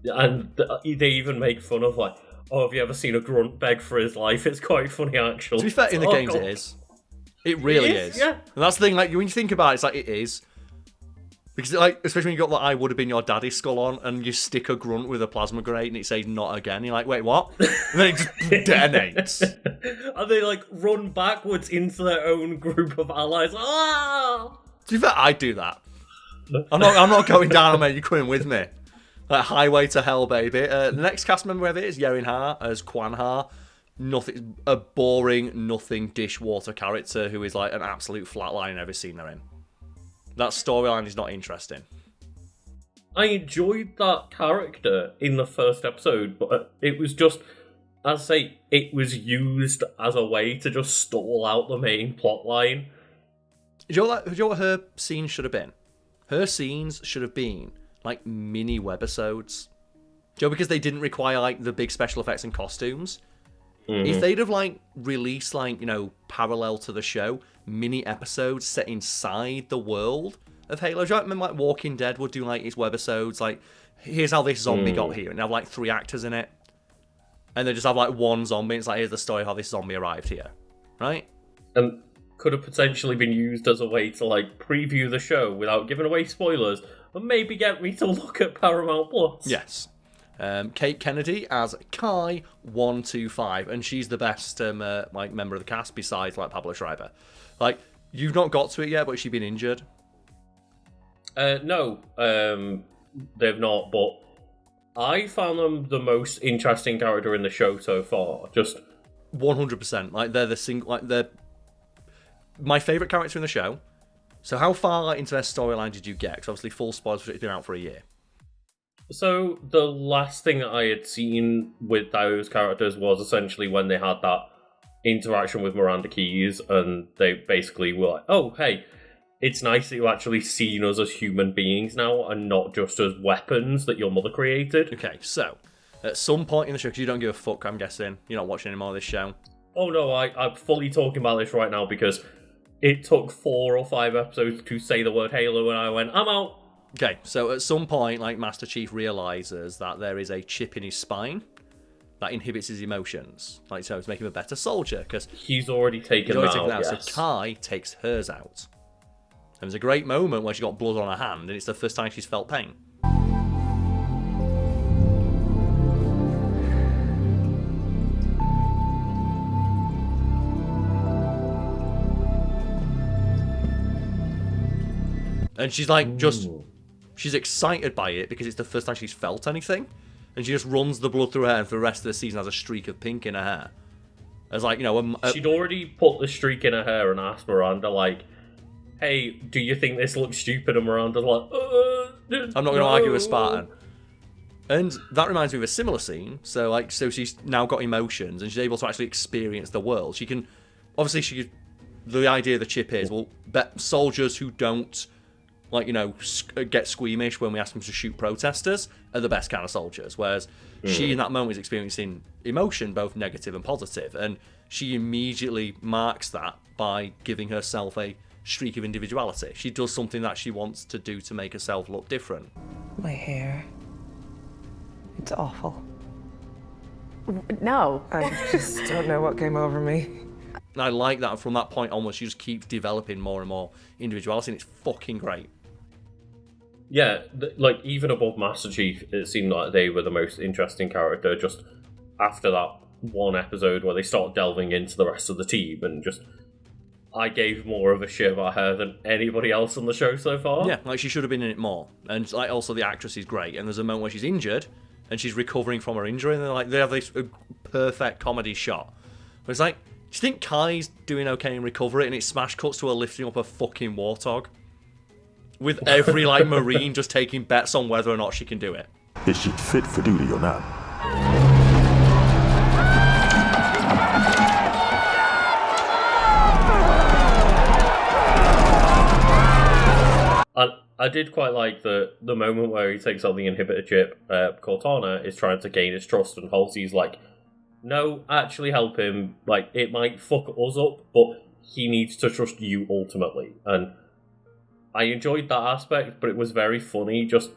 And they even make fun of like, oh, have you ever seen a grunt beg for his life? It's quite funny, actually. To be fair, in the games God. it is. It really is. Yeah. And that's the thing, like, when you think about it, it's like, it is. Because, like, especially when you got the I would have been your daddy skull on, and you stick a grunt with a plasma grenade, and it says not again. You're like, wait, what? And then it just detonates. And they, like, run backwards into their own group of allies. Ah! To be fair, I'd do that. I'm not going down on me, you're coming with me. Like, highway to hell, baby. The next cast member of it is Yerin Ha as Quan Ha. A boring, nothing dishwater character who is like an absolute flatline in every scene they're in. That storyline is not interesting. I enjoyed that character in the first episode, but it was just, as I say, it was used as a way to just stall out the main plot line. Do you know what her scenes should have been? Her scenes should have been like mini webisodes. Do you know, because they didn't require like the big special effects and costumes. If they'd have like released like, you know, parallel to the show, mini episodes set inside the world of Halo. Do you remember like Walking Dead would do like its webisodes, like here's how this zombie got here, and have like 3 actors in it, and they just have like one zombie. And it's like, here's the story of how this zombie arrived here, right? And could have potentially been used as a way to like preview the show without giving away spoilers, and maybe get me to look at Paramount Plus. Yes. Kate Kennedy as Kai 125, and she's the best like member of the cast besides like Pablo Schreiber. Like, you've not got to it yet, but has she been injured? No, they've not. But I found them the most interesting character in the show so far. Just 100%. Like, they're my favorite character in the show. So how far into their storyline did you get? Because obviously, full spoilers for it's been out for a year. So the last thing that I had seen with those characters was essentially when they had that interaction with Miranda Keyes, and they basically were like, oh, hey, it's nice that you actually seen us as human beings now and not just as weapons that your mother created. Okay, so at some point in the show, because you don't give a fuck, I'm guessing, you're not watching any more of this show. Oh no, I'm fully talking about this right now because it took 4 or 5 episodes to say the word Halo, and I went, I'm out. Okay, so at some point, like, Master Chief realizes that there is a chip in his spine that inhibits his emotions. Like, so it's making him a better soldier, because he's already taken that out, yes. So Kai takes hers out. And there's a great moment where she got blood on her hand, and it's the first time she's felt pain. And she's like, she's excited by it because it's the first time she's felt anything. And she just runs the blood through her hair, and for the rest of the season has a streak of pink in her hair. It's like, you know... She'd already put the streak in her hair and asked Miranda, like, hey, do you think this looks stupid? And Miranda's like, I'm not going to argue with Spartan. And that reminds me of a similar scene. So she's now got emotions and she's able to actually experience the world. She can, obviously, the idea of the chip is, well, soldiers who don't, get squeamish when we ask them to shoot protesters are the best kind of soldiers. Whereas she, in that moment, is experiencing emotion, both negative and positive. And she immediately marks that by giving herself a streak of individuality. She does something that she wants to do to make herself look different. My hair. It's awful. No. I just don't know what came over me. And I like that, and from that point onwards, she just keeps developing more and more individuality, and it's fucking great. Yeah, even above Master Chief, it seemed like they were the most interesting character just after that one episode where they start delving into the rest of the team, and just, I gave more of a shit about her than anybody else on the show so far. Yeah, she should have been in it more. And also the actress is great, and there's a moment where she's injured, and she's recovering from her injury, and they have this perfect comedy shot. But it's like, do you think Kai's doing okay in recovery? And it smash cuts to her lifting up a fucking warthog. With every, Marine just taking bets on whether or not she can do it. Is she fit for duty or not? I did quite like the moment where he takes out the inhibitor chip. Cortana is trying to gain his trust, and Halsey's like, no, actually help him. It might fuck us up, but he needs to trust you ultimately. And I enjoyed that aspect, but it was very funny, just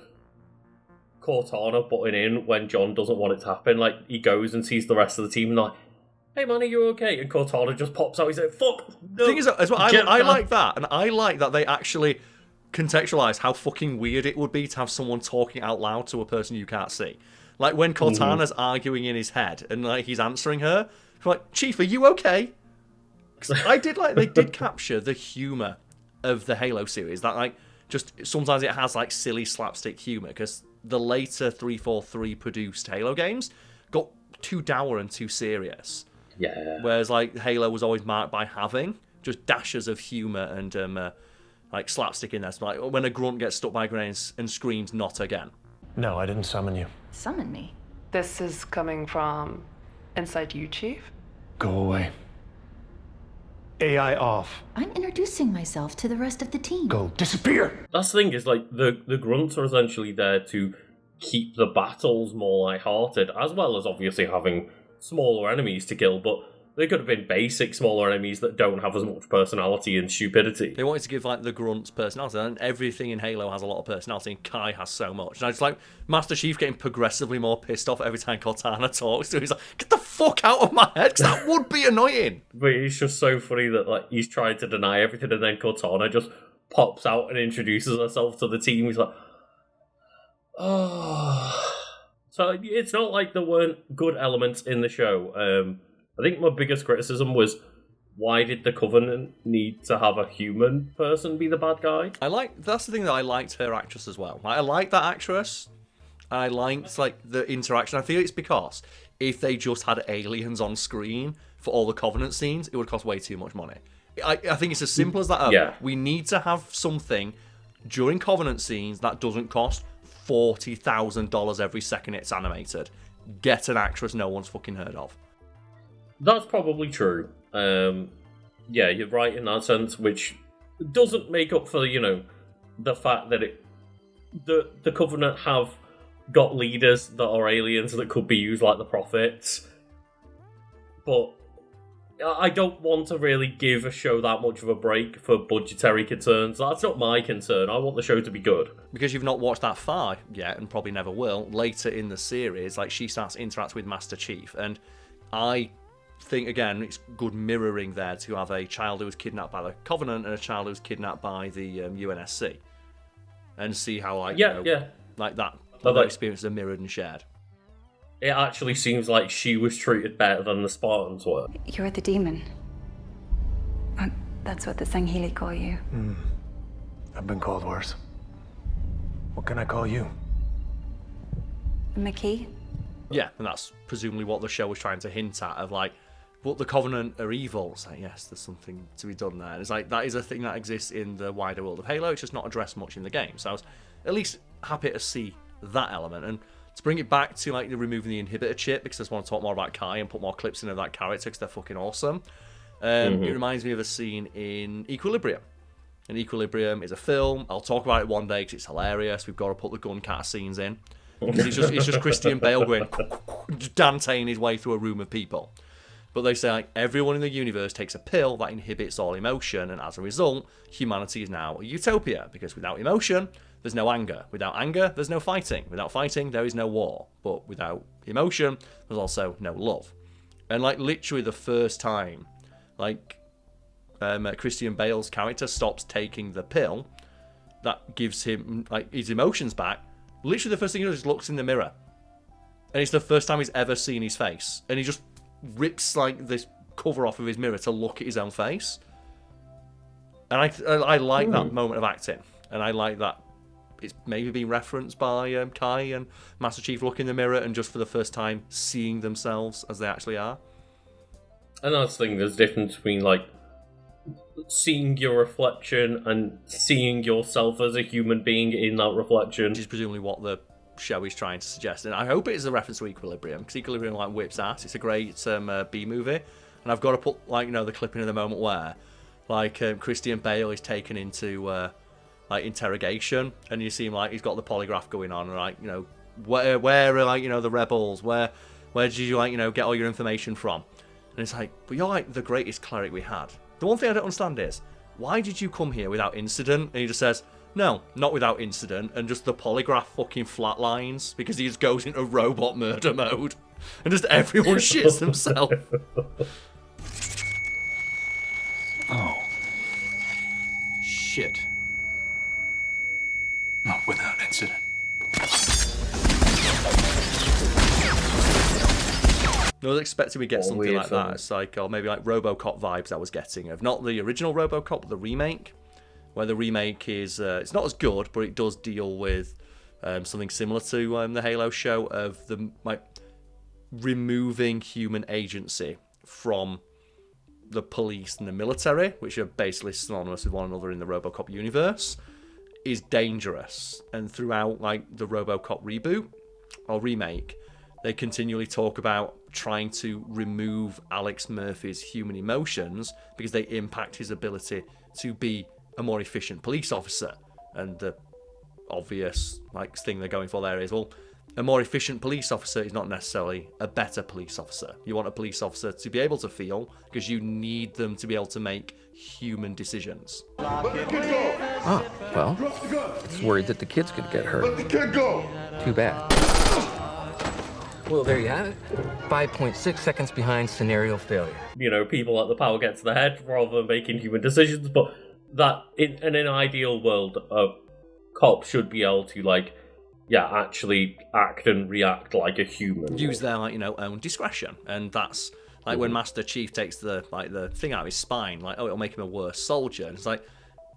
Cortana butting in when John doesn't want it to happen. He goes and sees the rest of the team and hey man, are you okay? And Cortana just pops out, he's like, fuck, no. The thing is, as well, I like that, and I like that they actually contextualize how fucking weird it would be to have someone talking out loud to a person you can't see. When Cortana's arguing in his head and he's answering her, Chief, are you okay? Because they did capture the humor of the Halo series. That just sometimes it has silly slapstick humor, because the later 343 produced Halo games got too dour and too serious. Yeah. Whereas Halo was always marked by having just dashes of humor and slapstick in there. So, when a grunt gets stuck by a grenade and screams, "Not again." No, I didn't summon you. Summon me? This is coming from inside you, Chief? Go away. AI off. I'm introducing myself to the rest of the team. Go disappear! That's the thing, is the grunts are essentially there to keep the battles more lighthearted, as well as obviously having smaller enemies to kill, but they could have been basic smaller enemies that don't have as much personality and stupidity. They wanted to give the grunts personality, and everything in Halo has a lot of personality, and Kai has so much. And I just Master Chief getting progressively more pissed off every time Cortana talks to him. He's like, get the fuck out of my head, because that would be annoying. But it's just so funny that he's trying to deny everything, and then Cortana just pops out and introduces herself to the team. He's like, oh. So it's not like there weren't good elements in the show. I think my biggest criticism was, why did the Covenant need to have a human person be the bad guy? That's the thing that I liked her actress as well. I like that actress. I liked the interaction. I feel it's because if they just had aliens on screen for all the Covenant scenes, it would cost way too much money. I think it's as simple as that. Yeah. We need to have something during Covenant scenes that doesn't cost $40,000 every second it's animated. Get an actress no one's fucking heard of. That's probably true. Yeah, you're right in that sense, which doesn't make up for, the fact that the Covenant have got leaders that are aliens that could be used like the Prophets. But I don't want to really give a show that much of a break for budgetary concerns. That's not my concern. I want the show to be good. Because you've not watched that far yet, and probably never will, later in the series, she starts to interact with Master Chief, and I think, again, it's good mirroring there to have a child who was kidnapped by the Covenant and a child who was kidnapped by the UNSC, and see how that experience are mirrored and shared. It actually seems like she was treated better than the Spartans were. You're the demon. That's what the Sangheili call you. I've been called worse. What can I call you? McKee? Yeah, and that's presumably what the show was trying to hint at, of but the Covenant are evil. It's yes, there's something to be done there. And it's that is a thing that exists in the wider world of Halo. It's just not addressed much in the game. So I was at least happy to see that element. And To bring it back to like removing the inhibitor chip, because I just want to talk more about Kai and put more clips in of that character because they're fucking awesome. It reminds me of a scene in Equilibrium. And Equilibrium is a film. I'll talk about it one day because it's hilarious. We've got to put the gun cat scenes in. It's just Christian Bale going, just Danteing his way through a room of people. But they say like everyone in the universe takes a pill that inhibits all emotion, and as a result, humanity is now a utopia, because without emotion, there's no anger. Without anger, there's no fighting. Without fighting, there is no war. But without emotion, there's also no love. And like literally the first time, like Christian Bale's character stops taking the pill that gives him like his emotions back, literally the first thing he does is looks in the mirror. And it's the first time he's ever seen his face. And he just rips like this cover off of his mirror to look at his own face. And I like that moment of acting. And I like that it's maybe being referenced by Kai and Master Chief looking in the mirror and just for the first time seeing themselves as they actually are. And that's the thing, there's a difference between like seeing your reflection and seeing yourself as a human being in that reflection. Which is presumably what the show is trying to suggest. And I hope it is a reference to Equilibrium, because Equilibrium like whips ass. It's a great B-movie. And I've got to put like, you know, the clipping of the moment where like Christian Bale is taken into like interrogation, and you see him like he's got the polygraph going on, and like, you know, where are like, you know, the rebels, where did you like, you know, get all your information from? And it's like, but you're like the greatest cleric we had. The one thing I don't understand is, why did you come here without incident? And he just says, no, not without incident, and just the polygraph fucking flatlines because he just goes into robot murder mode, and just everyone shits themselves. Oh. Shit. Not without incident. I was expecting we get something like film. that. It's like, or maybe like RoboCop vibes I was getting of not the original RoboCop, but the remake, where the remake is it's not as good, but it does deal with something similar to the Halo show of the like removing human agency from the police and the military, which are basically synonymous with one another in the RoboCop universe, is dangerous. And throughout like the RoboCop reboot or remake, they continually talk about trying to remove Alex Murphy's human emotions because they impact his ability to be a more efficient police officer. And the obvious like thing they're going for there is, well, a more efficient police officer is not necessarily a better police officer. You want a police officer to be able to feel, because you need them to be able to make human decisions. Oh, well, I was worried that the kids could get hurt. Let the kid go! Too bad. Well, there you have it. 5.6 seconds behind scenario failure. You know, people let the power get to the head rather than making human decisions, but that, in an ideal world, a cop should be able to, like, yeah, actually act and react like a human. Use their, like, you know, own discretion. And that's, like, when Master Chief takes the thing out of his spine, like, oh, it'll make him a worse soldier. And it's like,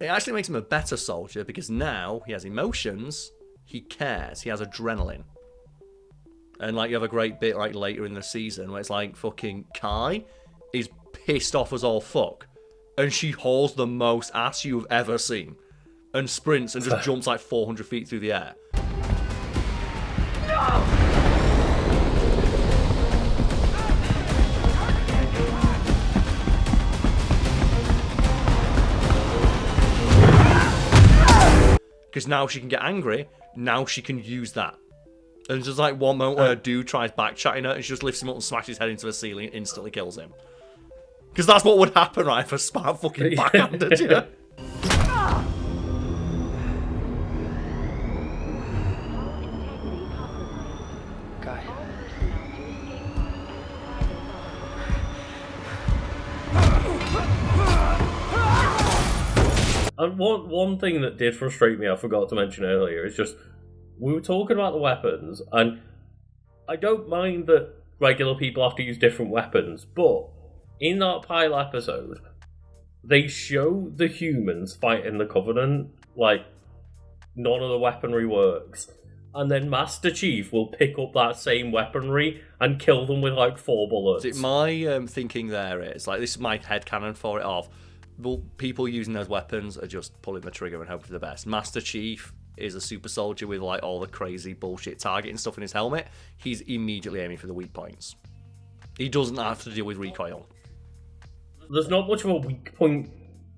it actually makes him a better soldier, because now he has emotions, he cares, he has adrenaline. And like you have a great bit like later in the season where it's like fucking Kai is pissed off as all fuck, and she hauls the most ass you've ever seen, and sprints and just jumps like 400 feet through the air. Because now she can get angry, now she can use that. And there's just like one moment where a dude tries back-chatting her and she just lifts him up and smashes his head into the ceiling and instantly kills him. Because that's what would happen, right, if a Smart fucking backhanded you. Guy. And one thing that did frustrate me, I forgot to mention earlier, is just, we were talking about the weapons, and I don't mind that regular people have to use different weapons, but in that pilot episode, they show the humans fighting the Covenant, like, none of the weaponry works. And then Master Chief will pick up that same weaponry and kill them with, like, 4 bullets. My thinking there is, like, this is my headcanon for it of, well, people using those weapons are just pulling the trigger and hoping for the best. Master Chief is a super soldier with like all the crazy bullshit targeting stuff in his helmet, he's immediately aiming for the weak points. He doesn't have to deal with recoil. There's not much of a weak point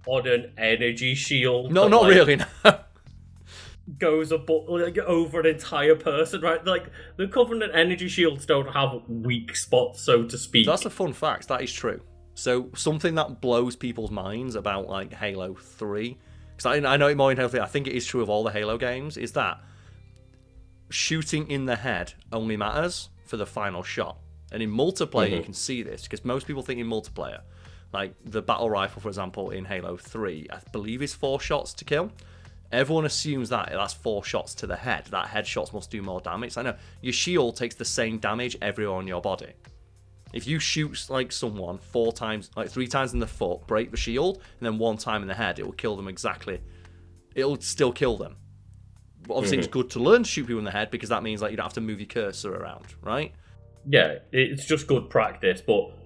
on an energy shield. No, not really. No. Goes over an entire person, right? Like, the Covenant energy shields don't have weak spots, so to speak. That's a fun fact. That is true. So, something that blows people's minds about, like, Halo 3, because I know it more in Halo 3, I think it is true of all the Halo games, is that shooting in the head only matters for the final shot. And in multiplayer, you can see this, because most people think in multiplayer, like, the battle rifle, for example, in Halo 3, I believe is 4 shots to kill. Everyone assumes that that's 4 shots to the head. That headshots must do more damage. I know your shield takes the same damage everywhere on your body. If you shoot like someone 4 times, like 3 times in the foot, break the shield, and then 1 time in the head, it will kill them exactly. It'll still kill them. But obviously, it's good to learn to shoot people in the head because that means like you don't have to move your cursor around, right? Yeah, it's just good practice, but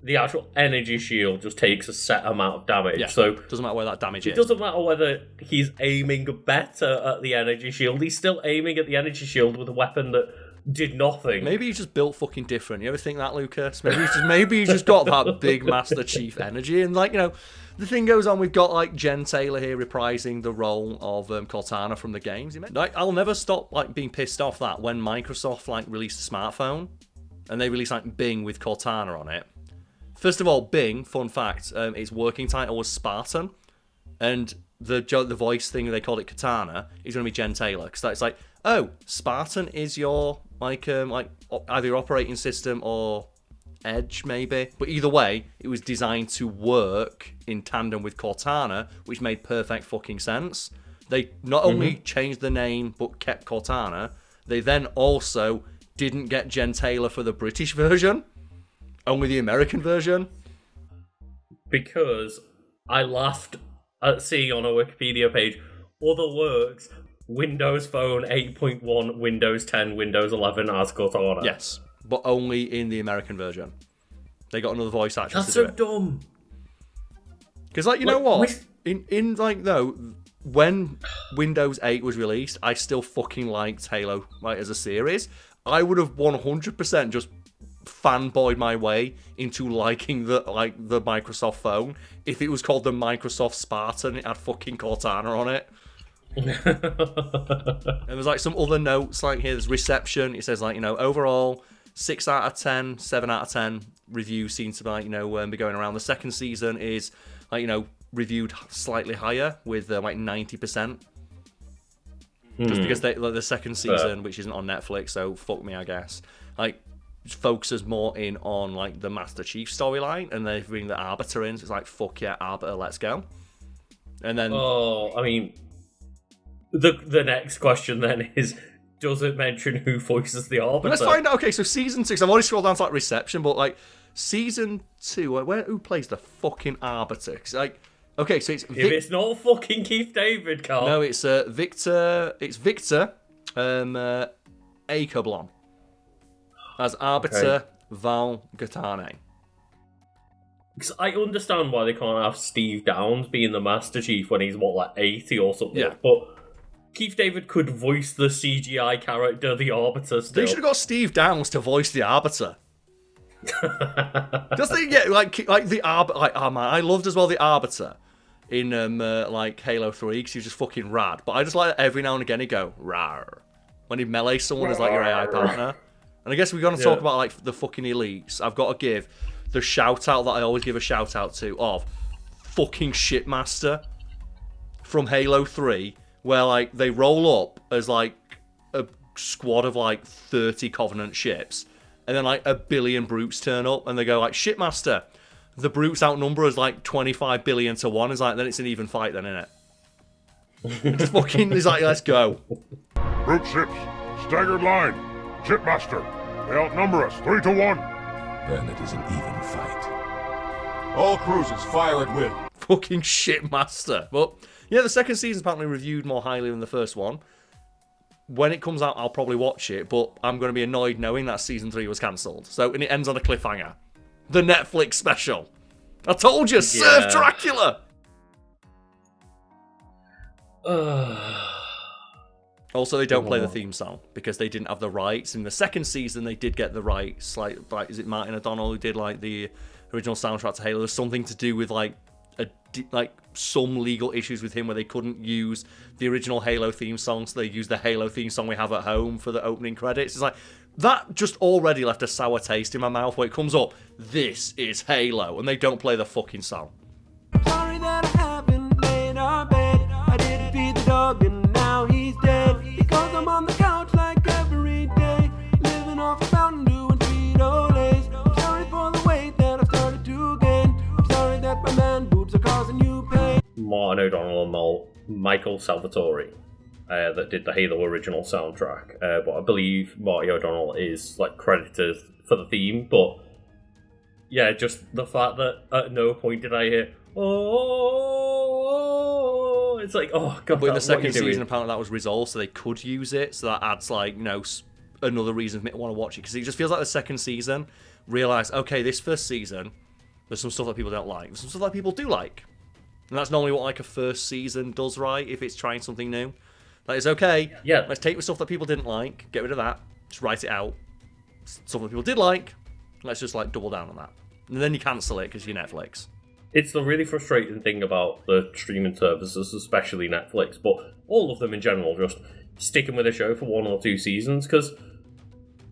the actual energy shield just takes a set amount of damage. Yeah, so doesn't matter where that damage is. It doesn't matter whether he's aiming better at the energy shield. He's still aiming at the energy shield with a weapon that did nothing. Maybe he's just built fucking different. You ever think that, Lucas? Maybe he's just got that big Master Chief energy. And like, you know, the thing goes on. We've got like Jen Taylor here reprising the role of Cortana from the games. Like, I'll never stop like being pissed off that when Microsoft like released a smartphone and they released like Bing with Cortana on it. First of all, Bing, fun fact, its working title was Spartan, and the voice thing they called it Katana is going to be Jen Taylor, because it's like, oh, Spartan is your like either your operating system or Edge maybe, but either way, it was designed to work in tandem with Cortana, which made perfect fucking sense. They not only changed the name but kept Cortana, they then also didn't get Jen Taylor for the British version. Only the American version? Because I laughed at seeing on a Wikipedia page, other works, Windows Phone 8.1, Windows 10, Windows 11 as Cortana. Yes, but only in the American version. They got another voice actress That's to do so it. dumb. Because, like, you know what? In like, though, when Windows 8 was released, I still fucking liked Halo, like, as a series. I would have 100% just fanboyed my way into liking the Microsoft phone if it was called the Microsoft Spartan. It had fucking Cortana on it. And there's like some other notes like here. There's reception. It says like, you know, overall 6 out of 10, 7 out of 10 reviews seem to be like, you know, be going around. The second season is like, you know, reviewed slightly higher with like 90%. Just because the second season, which isn't on Netflix, so fuck me, I guess. Like, focuses more in on like the Master Chief storyline, and they bring the Arbiter in. So it's like, fuck yeah, Arbiter, let's go. And then, I mean, the next question then is, does it mention who voices the Arbiter? Let's find out. Okay, so season 6. I've already scrolled down to like reception, but like season 2, who plays the fucking Arbiter? 'Cause, like, okay, so it's if it's not fucking Keith David, Karl. No, it's Victor. It's Victor Akerblom as Arbiter Val Gatane. Because I understand why they can't have Steve Downes being the Master Chief when he's, like 80 or something. Yeah. But Keith David could voice the CGI character, the Arbiter, still. They should have got Steve Downes to voice the Arbiter. Just think, yeah, like the Arbiter. Like, oh man, I loved as well the Arbiter in like Halo 3 because he was just fucking rad. But I just like every now and again he'd go rawr when he melee someone as like your AI partner. And I guess we're gonna talk about like the fucking elites. I've got to give the shout out that I always give a shout out to of fucking Shipmaster from Halo 3, where like they roll up as like a squad of like 30 Covenant ships, and then like a billion brutes turn up, and they go like, Shipmaster, the brutes outnumber us like 25 billion to 1. It's like, then it's an even fight then, isn't it? Just fucking, he's like, let's go. Brute ships, staggered line, Shipmaster, they outnumber us 3 to 1. Then it is an even fight. All cruisers fire at will. Fucking Shipmaster. But yeah, the second season's apparently reviewed more highly than the first one. When it comes out, I'll probably watch it, but I'm going to be annoyed knowing that season 3 was cancelled. So, and it ends on a cliffhanger. The Netflix special. I told you, serve Dracula! Also, they don't play the theme song because they didn't have the rights. In the second season, they did get the rights. Like is it Martin O'Donnell who did like the original soundtrack to Halo? There's something to do with like some legal issues with him where they couldn't use the original Halo theme song, so they used the Halo theme song we have at home for the opening credits. It's like that just already left a sour taste in my mouth when it comes up. This is Halo, and they don't play the fucking song. Sorry that I haven't made our bed. I didn't feed the dog and now he's dead. Because I'm on the couch like every day, living off a Mountain Dew and Frito-Lays. I'm sorry for the weight that I've started to gain. I'm sorry that my man boobs are causing you pain. Martin O'Donnell and Michael Salvatore that did the Halo original soundtrack. But I believe Marty O'Donnell is like credited for the theme. But yeah, just the fact that at no point did I hear oh, it's like, oh god. But in the second season, apparently that was resolved, so they could use it. So that adds like, you know, another reason for me to want to watch it, because it just feels like the second season realised, okay, this first season, there's some stuff that people don't like, there's some stuff that people do like, and that's normally what like a first season does, right? If it's trying something new, that is okay. Yeah. Let's take the stuff that people didn't like, get rid of that, just write it out. Stuff that people did like, let's just like double down on that, and then you cancel it because you're Netflix. It's the really frustrating thing about the streaming services, especially Netflix, but all of them in general, just sticking with a show for 1 or 2 seasons, because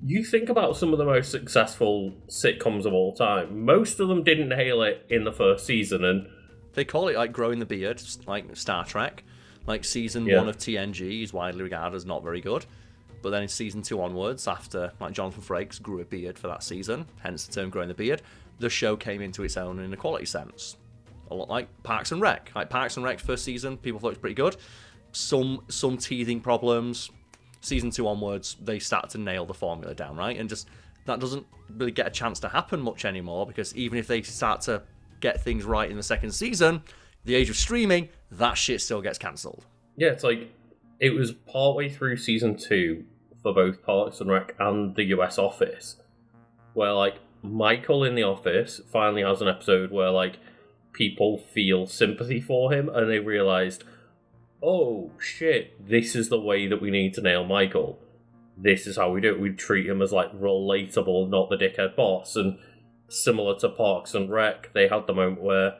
you think about some of the most successful sitcoms of all time, most of them didn't nail it in the first season, and they call it like growing the beard, like Star Trek. Like season 1 of TNG is widely regarded as not very good, but then in season 2 onwards, after like Jonathan Frakes grew a beard for that season, hence the term growing the beard, the show came into its own in a quality sense. A lot like Parks and Rec. Like Parks and Rec's first season, people thought it was pretty good. Some teething problems. Season 2 onwards, they started to nail the formula down, right? And just that doesn't really get a chance to happen much anymore, because even if they start to get things right in the second season, the age of streaming, that shit still gets cancelled. Yeah, it's like it was partway through season 2 for both Parks and Rec and the US Office, where like Michael in the office finally has an episode where like people feel sympathy for him and they realized, oh shit, this is the way that we need to nail Michael. This is how we do it. We treat him as like relatable, not the dickhead boss. And similar to Parks and Rec, they had the moment where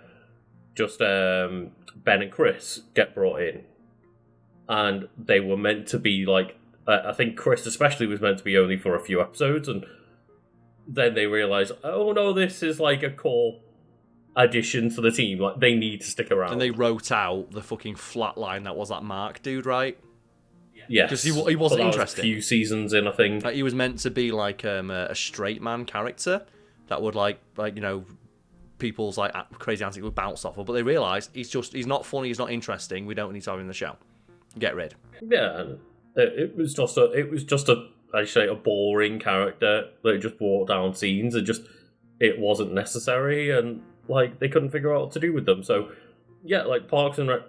just Ben and Chris get brought in, and they were meant to be like, I think Chris especially was meant to be only for a few episodes, and then they realised, oh no, this is like a core addition to the team. Like they need to stick around. And they wrote out the fucking flat line that was that Mark dude, right? Yes, because he wasn't interested. A few seasons in, I think. Like he was meant to be like a straight man character that would like you know, people's like crazy antics would bounce off of. But they realised he's not funny, he's not interesting. We don't need to have him in the show. Get rid. Yeah, and it was just a I say a boring character that just brought down scenes, and just it wasn't necessary, and like they couldn't figure out what to do with them. So yeah, like Parks and Rec,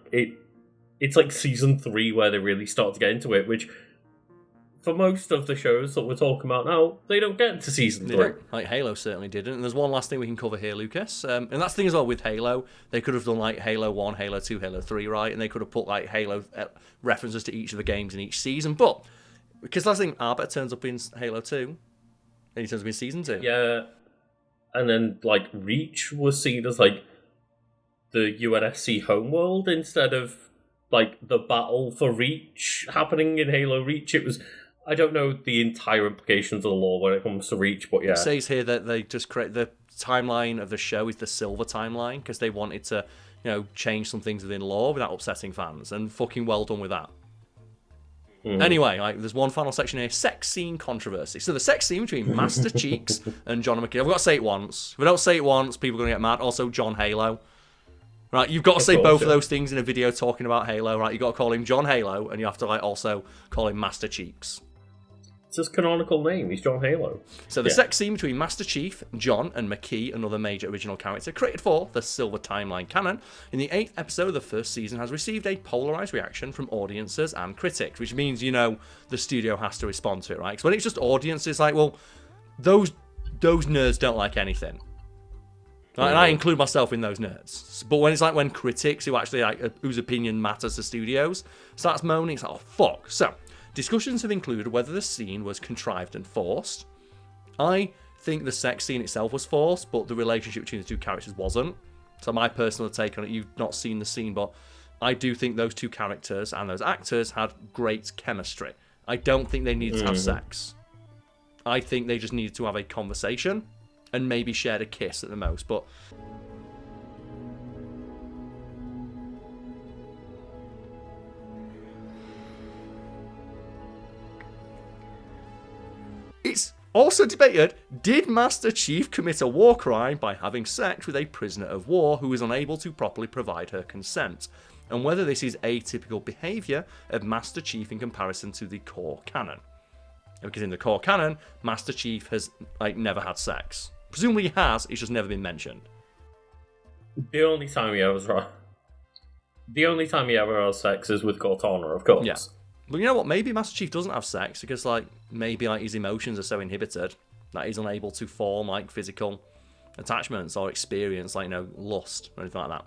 it's like season 3 where they really start to get into it, which for most of the shows that we're talking about now, they don't get to season 3. Like Halo certainly didn't. And there's one last thing we can cover here, Lucas, and that's the thing as well with Halo. They could have done like Halo 1, Halo 2, Halo 3, right? And they could have put like Halo references to each of the games in each season, but because last thing, Arbiter turns up in Halo 2, and he turns up in season 2. Yeah, and then like Reach was seen as like the UNSC homeworld instead of like the battle for Reach happening in Halo Reach. It was, I don't know the entire implications of the law when it comes to Reach, but yeah. It says here that they just create the timeline of the show is the silver timeline because they wanted to, you know, change some things within law without upsetting fans, and fucking well done with that. Anyway, like there's one final section here, sex scene controversy. So the sex scene between Master Cheeks and John McKee. I've got to say it once. If I don't say it once, people are going to get mad. Also, John Halo. Right, you've got to say both of those things in a video talking about Halo, right? You've got to call him John Halo, and you have to like also call him Master Cheeks. It's his canonical name. He's John Halo. So the sex scene between Master Chief, John, and McKee, another major original character, created for the Silver Timeline canon, in the 8th episode of the first season has received a polarised reaction from audiences and critics, which means, you know, the studio has to respond to it, right? Because when it's just audiences, like, well, those nerds don't like anything. Right? And I include myself in those nerds. But when it's like when critics who actually like whose opinion matters to studios starts moaning, it's like, oh fuck. So Discussions have included whether the scene was contrived and forced. I think the sex scene itself was forced, but the relationship between the two characters wasn't. So my personal take on it, you've not seen the scene, but I do think those two characters and those actors had great chemistry. I don't think they needed to have sex. I think they just needed to have a conversation and maybe shared a kiss at the most, but... It's also debated, did Master Chief commit a war crime by having sex with a prisoner of war who is unable to properly provide her consent, and whether this is atypical behaviour of Master Chief in comparison to the core canon. Because in the core canon, Master Chief has never had sex. Presumably he has, it's just never been mentioned. The only time he ever has sex is with Cortana, of course. Yeah. But you know what? Maybe Master Chief doesn't have sex because, maybe his emotions are so inhibited that he's unable to form physical attachments or experience lust or anything like that.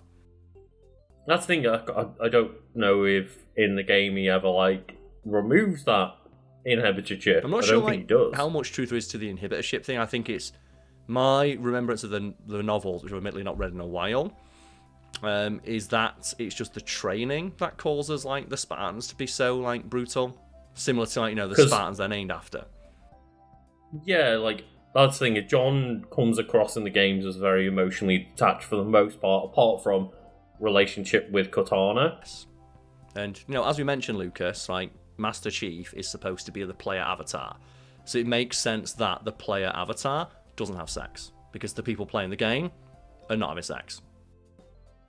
That's the thing. I don't know if in the game he ever removes that inhibitorship. I'm not sure think he does. How much truth there is to the inhibitorship thing. I think it's my remembrance of the novels, which I've admittedly not read in a while. Is that it's just the training that causes the Spartans to be so brutal, similar to the Spartans they're named after. Yeah, that's the thing. John comes across in the games as very emotionally detached for the most part, apart from relationship with Cortana. And as we mentioned, Lucas, Master Chief is supposed to be the player avatar, so it makes sense that the player avatar doesn't have sex because the people playing the game are not having sex.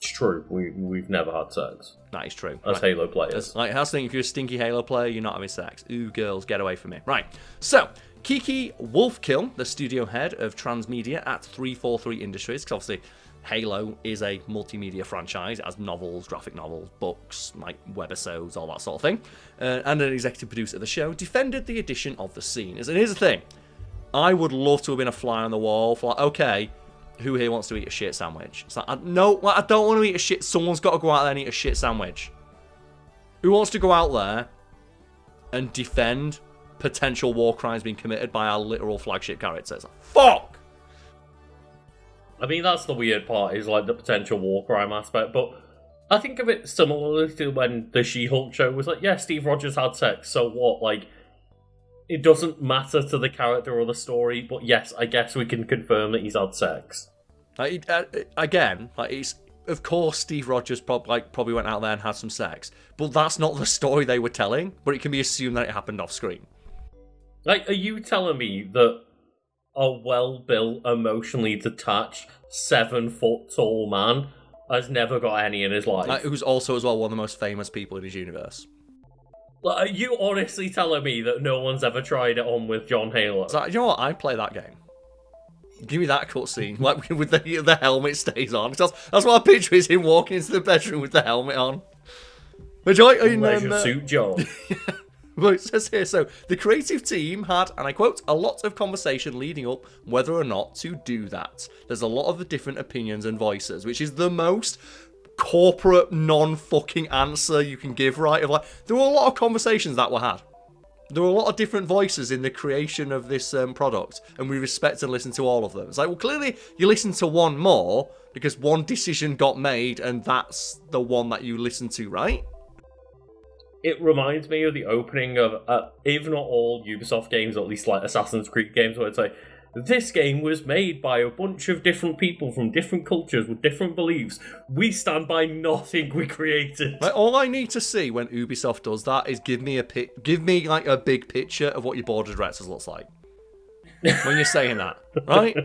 It's true. We've never had sex. That is true. As Halo players. How's the thing? If you're a stinky Halo player, you're not having sex. Ooh, girls, get away from me. Right. So, Kiki Wolfkill, the studio head of transmedia at 343 Industries, because obviously Halo is a multimedia franchise. It has novels, graphic novels, books, webisodes, all that sort of thing. And an executive producer of the show, defended the addition of the scenes. And here's the thing. I would love to have been a fly on the wall for okay, who here wants to eat a shit sandwich? It's I don't want to eat a shit. Someone's got to go out there and eat a shit sandwich. Who wants to go out there and defend potential war crimes being committed by our literal flagship characters? Fuck! I mean, that's the weird part, is the potential war crime aspect, but I think of it similarly to when the She-Hulk show was yeah, Steve Rogers had sex, so what? It doesn't matter to the character or the story, but yes, I guess we can confirm that he's had sex. It's of course Steve Rogers probably went out there and had some sex, but that's not the story they were telling. But it can be assumed that it happened off screen. Are you telling me that a well-built, emotionally detached, 7-foot-tall man has never got any in his life? Who's also as well one of the most famous people in his universe. Are you honestly telling me that no one's ever tried it on with John Halo? You know what? I'd play that game. Give me that cutscene, with the helmet stays on. That's what I picture is him walking into the bedroom with the helmet on. Leisure suit John. Well, it says here, so the creative team had, and I quote, a lot of conversation leading up whether or not to do that. There's a lot of the different opinions and voices, which is the most corporate non-fucking answer you can give, right? There were a lot of conversations that were had. There were a lot of different voices in the creation of this product, and we respect and listen to all of them. It's clearly you listen to one more because one decision got made, and that's the one that you listen to, right? It reminds me of the opening of, if not all Ubisoft games, or at least Assassin's Creed games, where it's this game was made by a bunch of different people from different cultures with different beliefs. We stand by nothing we created. All I need to see when Ubisoft does that is give me a big picture of what your board of directors looks like when you're saying that, right?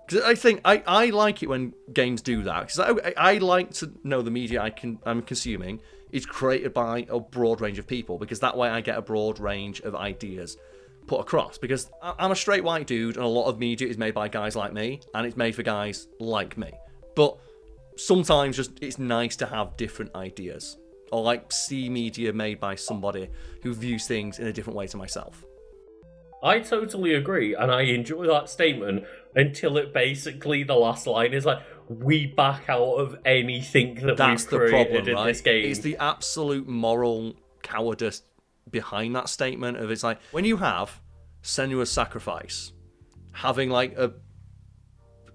Because I think I like it when games do that, because I like to know the media I'm consuming is created by a broad range of people, because that way I get a broad range of ideas put across, because I'm a straight white dude and a lot of media is made by guys like me, and it's made for guys like me. But sometimes it's nice to have different ideas, or see media made by somebody who views things in a different way to myself. I totally agree, and I enjoy that statement until it basically, the last line is we back out of anything that we've created in this game. It's the absolute moral cowardice behind that statement of it's like when you have Senua's Sacrifice having like a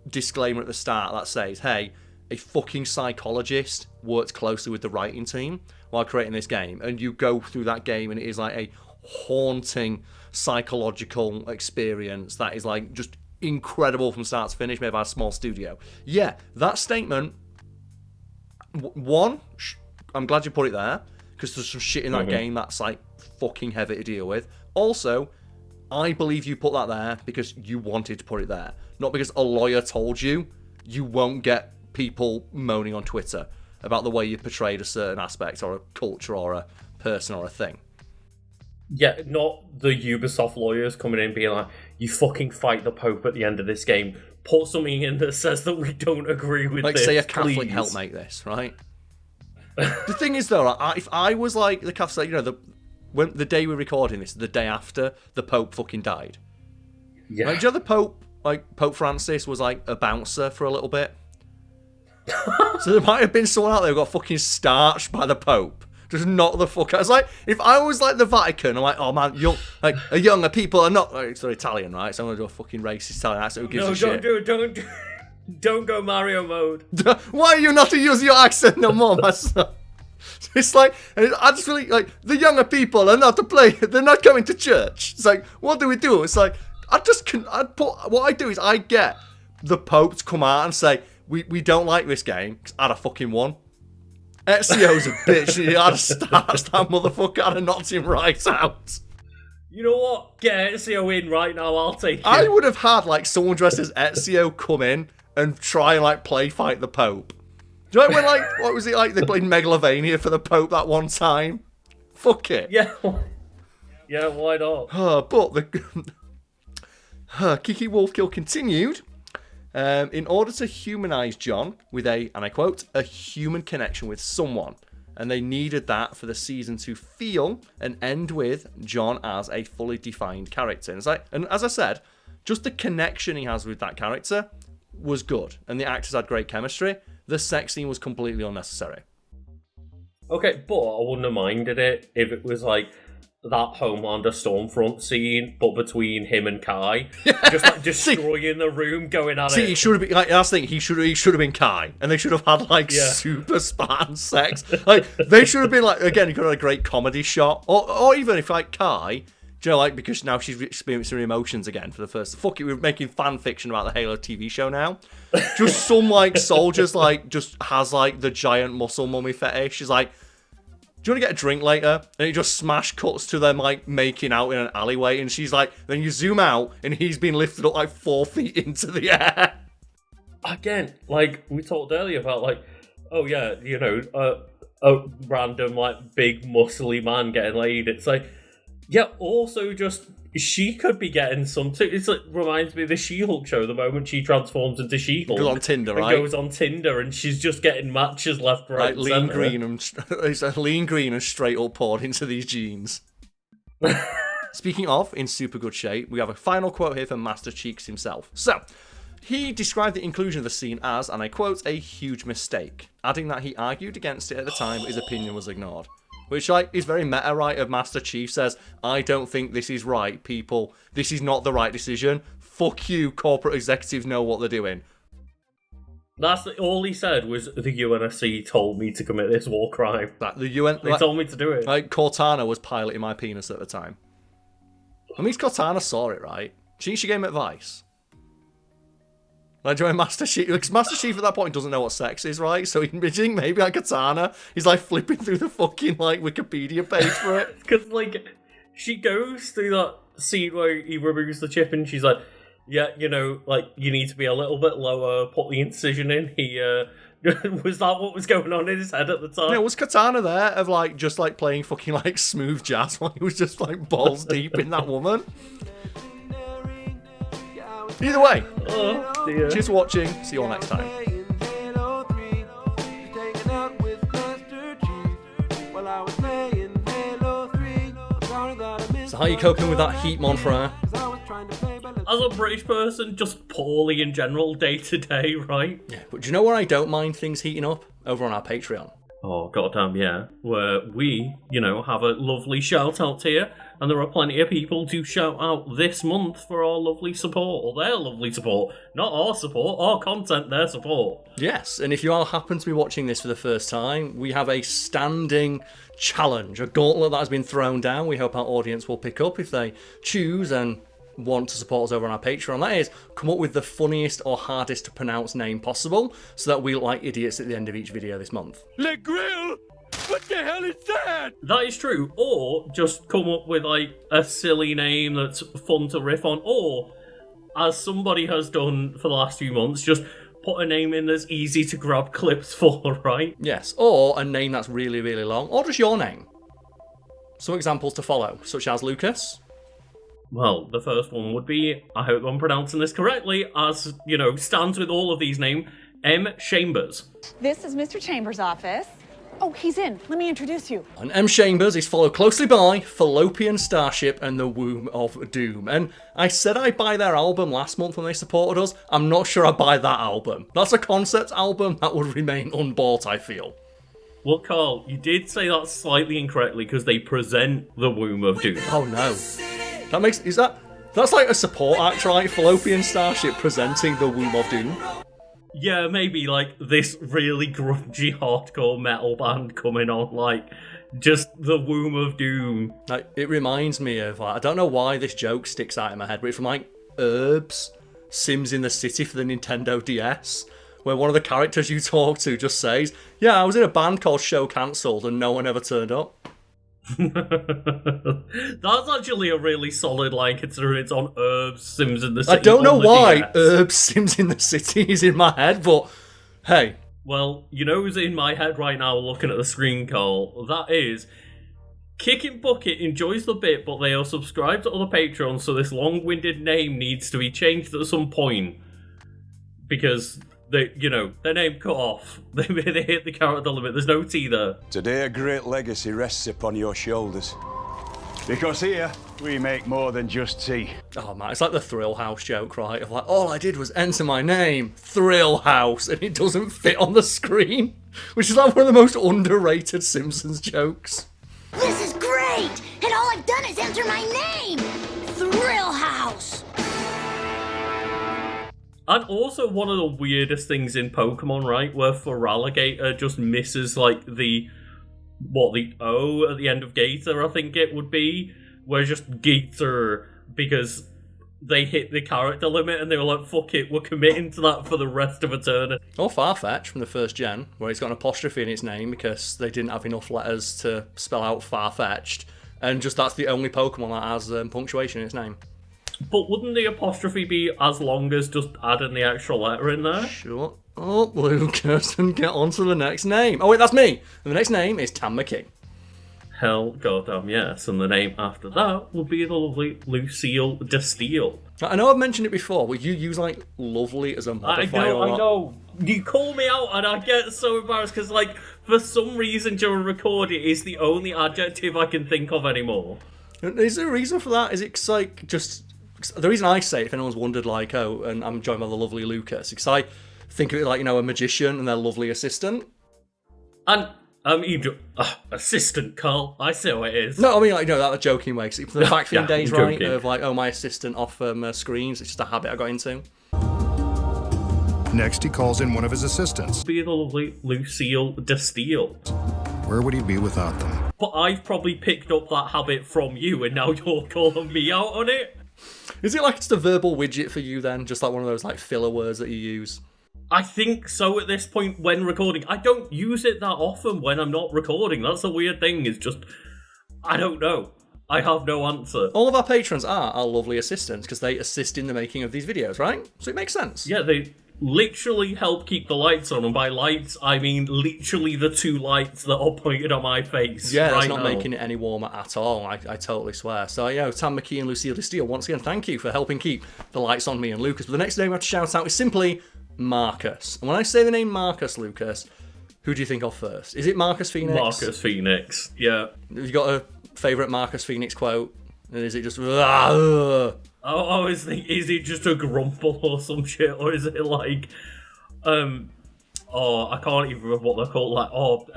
disclaimer at the start that says, hey, a fucking psychologist worked closely with the writing team while creating this game, and you go through that game and it is like a haunting psychological experience that is like just incredible from start to finish, made by a small studio. Yeah, that statement, one, I'm glad you put it there, because there's some shit in that game that's like fucking heavy to deal with. Also, I believe you put that there because you wanted to put it there, not because a lawyer told you. You won't get people moaning on Twitter about the way you portrayed a certain aspect or a culture or a person or a thing. Yeah, not the Ubisoft lawyers coming in being like, you fucking fight the Pope at the end of this game. Put something in that says that we don't agree with like, this, say a Catholic please. help make this, right? The thing is, though, if I was like the Catholic, you know, when the day we're recording this, the day after the Pope fucking died. Yeah. Like, do you know the Pope, like Pope Francis, was like a bouncer for a little bit? So there might have been someone out there who got fucking starched by the Pope. Just knock the fuck out. It's like, if I was like the Vatican, I'm like, oh man, younger people are not, like, they're Italian, right? So I'm going to do a fucking racist Italian accent. Who gives a shit? Don't go Mario mode. Why are you not to use your accent no more, my son? It's like, I just really, like, the younger people are not to play, they're not coming to church. It's like, what do we do? It's like, what I do is I get the Pope to come out and say, we don't like this game, because I'd have fucking won. Ezio's a bitch, I'd have starched that motherfucker, I'd have knocked him right out. You know what? Get Ezio in right now, I'll take it. I would have had, like, someone dressed as Ezio come in and try and, like, play fight the Pope. Do you know when, like, what was it like? They played Megalovania for the Pope that one time. Fuck it. Yeah. Yeah, why not? But the Kiki Wolfkill continued. In order to humanise John with a, and I quote, a human connection with someone. And they needed that for the season to feel and end with John as a fully defined character. And it's like, and as I said, just the connection he has with that character was good. And the actors had great chemistry. The sex scene was completely unnecessary. Okay, but I wouldn't have minded it if it was like that Homelander Stormfront scene, but between him and Kai, just like destroying the room, going at it. He should have been like, that's the thing. He should have been Kai, and they should have had like super Spartan sex. Like they should have been like, again, you could have had a great comedy shot, or even if like Kai, do you know, like, because now she's experiencing her emotions again for the first. Fuck it, we're making fan fiction about the Halo TV show now. Just some like soldiers like just has like the giant muscle mummy fetish. She's like, do you want to get a drink later? And it just smash cuts to them like making out in an alleyway, and she's like, then you zoom out and he's been lifted up like 4 feet into the air. Again, like we talked earlier about like, oh yeah, you know, a random like big muscly man getting laid. It's like, yeah, also just she could be getting some too. It's like reminds me of the She-Hulk show. The moment she transforms into She-Hulk, goes on Tinder, right? Goes on Tinder, and she's just getting matches left, right, like lean green and it's a lean green and straight up poured into these jeans. Speaking of in super good shape, we have a final quote here from Master Cheeks himself. So he described the inclusion of the scene as, and I quote, a huge mistake, adding that he argued against it at the time, but his opinion was ignored. Which, like, is very meta, right? Of Master Chief says, I don't think this is right, people. This is not the right decision. Fuck you, corporate executives know what they're doing. All he said was, the UNSC told me to commit this war crime. They told me to do it. Like, Cortana was piloting my penis at the time. I mean, Cortana saw it, right? She gave him advice. Like, do you know Master Chief? Because Master Chief at that point doesn't know what sex is, right? So he's maybe like Katana. He's like flipping through the fucking like Wikipedia page for it. Because like she goes through that scene where he removes the chip, and she's like, "Yeah, you know, like you need to be a little bit lower. Put the incision in." He was that what was going on in his head at the time? Yeah, was Katana there of like just like playing fucking like smooth jazz while he was just like balls deep in that woman? Either way, cheers for watching. See you all next time. So how are you coping with that heat, Monfrere? As a British person, just poorly in general, day to day, right? Yeah, but do you know where I don't mind things heating up? Over on our Patreon. Oh, goddamn, yeah. Where we, have a lovely shout out here, and there are plenty of people to shout out this month for our lovely support, or their lovely support. Not our support, our content, their support. Yes, and if you all happen to be watching this for the first time, we have a standing challenge, a gauntlet that has been thrown down. We hope our audience will pick up if they choose and want to support us over on our Patreon. That is, come up with the funniest or hardest to pronounce name possible so that we look like idiots at the end of each video this month. Le Grill? What the hell is that? That is true. Or just come up with like a silly name that's fun to riff on. Or, as somebody has done for the last few months, just put a name in that's easy to grab clips for, right? Yes, or a name that's really, really long, or just your name. Some examples to follow, such as Lucas. Well, the first one would be, I hope I'm pronouncing this correctly, as, stands with all of these names, M. Chambers. This is Mr. Chambers' office. Oh, he's in. Let me introduce you. And M. Chambers is followed closely by Fallopian Starship and the Womb of Doom. And I said I'd buy their album last month when they supported us. I'm not sure I'd buy that album. That's a concept album that would remain unbought, I feel. Well, Karl, you did say that slightly incorrectly because they present the Womb of Doom. Oh, no. That's like a support act, right? Fallopian Starship presenting the Womb of Doom. Yeah, maybe like this really grungy hardcore metal band coming on, like just the Womb of Doom. Like, it reminds me of, I don't know why this joke sticks out in my head, but it's from like Herbs, Sims in the City for the Nintendo DS, where one of the characters you talk to just says, yeah, I was in a band called Show Cancelled and no one ever turned up. That's actually a really solid line considering it's on Herbs, Sims in the City. I don't know why Herbs, Sims in the City is in my head, but hey. Well, you know who's in my head right now looking at the screen, Karl? That is Kicking Bucket enjoys the bit, but they are subscribed to other Patreons, so this long-winded name needs to be changed at some point. Because their name cut off. They hit the character limit. There's no T there. Today a great legacy rests upon your shoulders. Because here, we make more than just tea. Oh man, it's like the Thrill House joke, right? Of like, all I did was enter my name, Thrill House, and it doesn't fit on the screen. Which is like one of the most underrated Simpsons jokes. This is great! And all I've done is enter my name! Thrill House! And also one of the weirdest things in Pokemon, right, where Feraligatr just misses, like, the O at the end of Gator, I think it would be, where just Gator, because they hit the character limit and they were like, fuck it, we're committing to that for the rest of eternity. Or Farfetch from the first gen, where it's got an apostrophe in its name because they didn't have enough letters to spell out Farfetched, and just that's the only Pokemon that has punctuation in its name. But wouldn't the apostrophe be as long as just adding the actual letter in there? Sure. Oh, Lucas, and get on to the next name. Oh wait, that's me. And the next name is Tam McKee. Hell goddamn yes. And the name after that would be the lovely Lucille DeSteele. I know I've mentioned it before, but you use like lovely as a modifier. I know. You call me out and I get so embarrassed because like for some reason during recording it's the only adjective I can think of anymore. Is there a reason for that? Is it like just... The reason I say it, if anyone's wondered, like, oh, and I'm joined by the lovely Lucas, because I think of it like, a magician and their lovely assistant. And, assistant, Karl. I see what it is. No, I mean, like, that joking way. Because the back in days, right, joking. of like, oh, my assistant off screens. It's just a habit I got into. Next, he calls in one of his assistants. Be the lovely Lucille DeSteele. Where would he be without them? But I've probably picked up that habit from you, and now you're calling me out on it? Is it like just a verbal widget for you then? Just like one of those like filler words that you use? I think so at this point when recording. I don't use it that often when I'm not recording. That's a weird thing. It's just, I don't know. I have no answer. All of our patrons are our lovely assistants because they assist in the making of these videos, right? So it makes sense. Yeah, they literally help keep the lights on. And by lights, I mean literally the two lights that are pointed on my face. Yeah, right that's not now. making it any warmer at all. I totally swear. So, Tam McKee and Lucille DeSteele, once again, thank you for helping keep the lights on me and Lucas. But the next name I have to shout out is simply Marcus. And when I say the name Marcus, Lucas, who do you think of first? Is it Marcus Phoenix? Marcus Phoenix, yeah. Have you got a favourite Marcus Phoenix quote? And is it just... I was thinking, is it just a grumble or some shit? Or is it like... I can't even remember what they're called.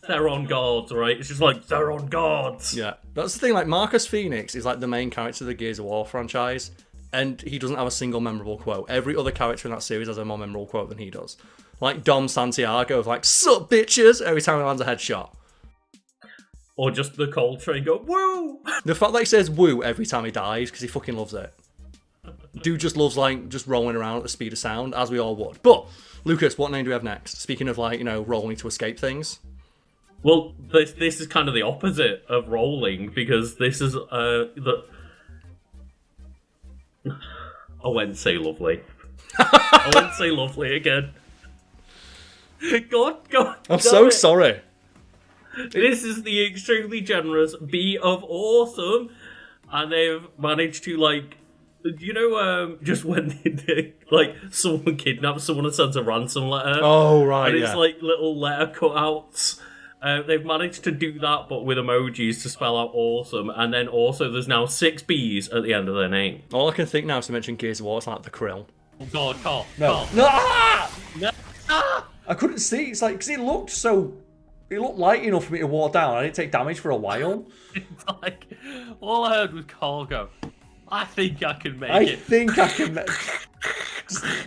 Theron Guards, right? It's just like Theron Guards. Yeah, that's the thing. Like Marcus Phoenix is like the main character of the Gears of War franchise, and he doesn't have a single memorable quote. Every other character in that series has a more memorable quote than he does. Like Dom Santiago is like "Sup, bitches" every time he lands a headshot. Or just the Coltrane go "Woo!" The fact that he says "woo" every time he dies because he fucking loves it. Dude just loves like just rolling around at the speed of sound, as we all would. But Lucas, what name do we have next? Speaking of like rolling to escape things. Well, this is kind of the opposite of rolling, because this is I won't say lovely. I won't say lovely again. God. I'm so sorry. This is the extremely generous B of awesome, and they've managed to just when they someone kidnaps someone and sends a ransom letter. Oh right, and it's like little letter cutouts. They've managed to do that, but with emojis to spell out awesome, and then also there's now 6 B's at the end of their name. All I can think now is to mention Gears of War, it's like the Krill. Oh God, Karl. No. Karl. No! Ah! No. Ah! I couldn't see. It's like, because it looked light enough for me to walk down. I didn't take damage for a while. It's like, all I heard was Karl go, I think I can make it. I think I can make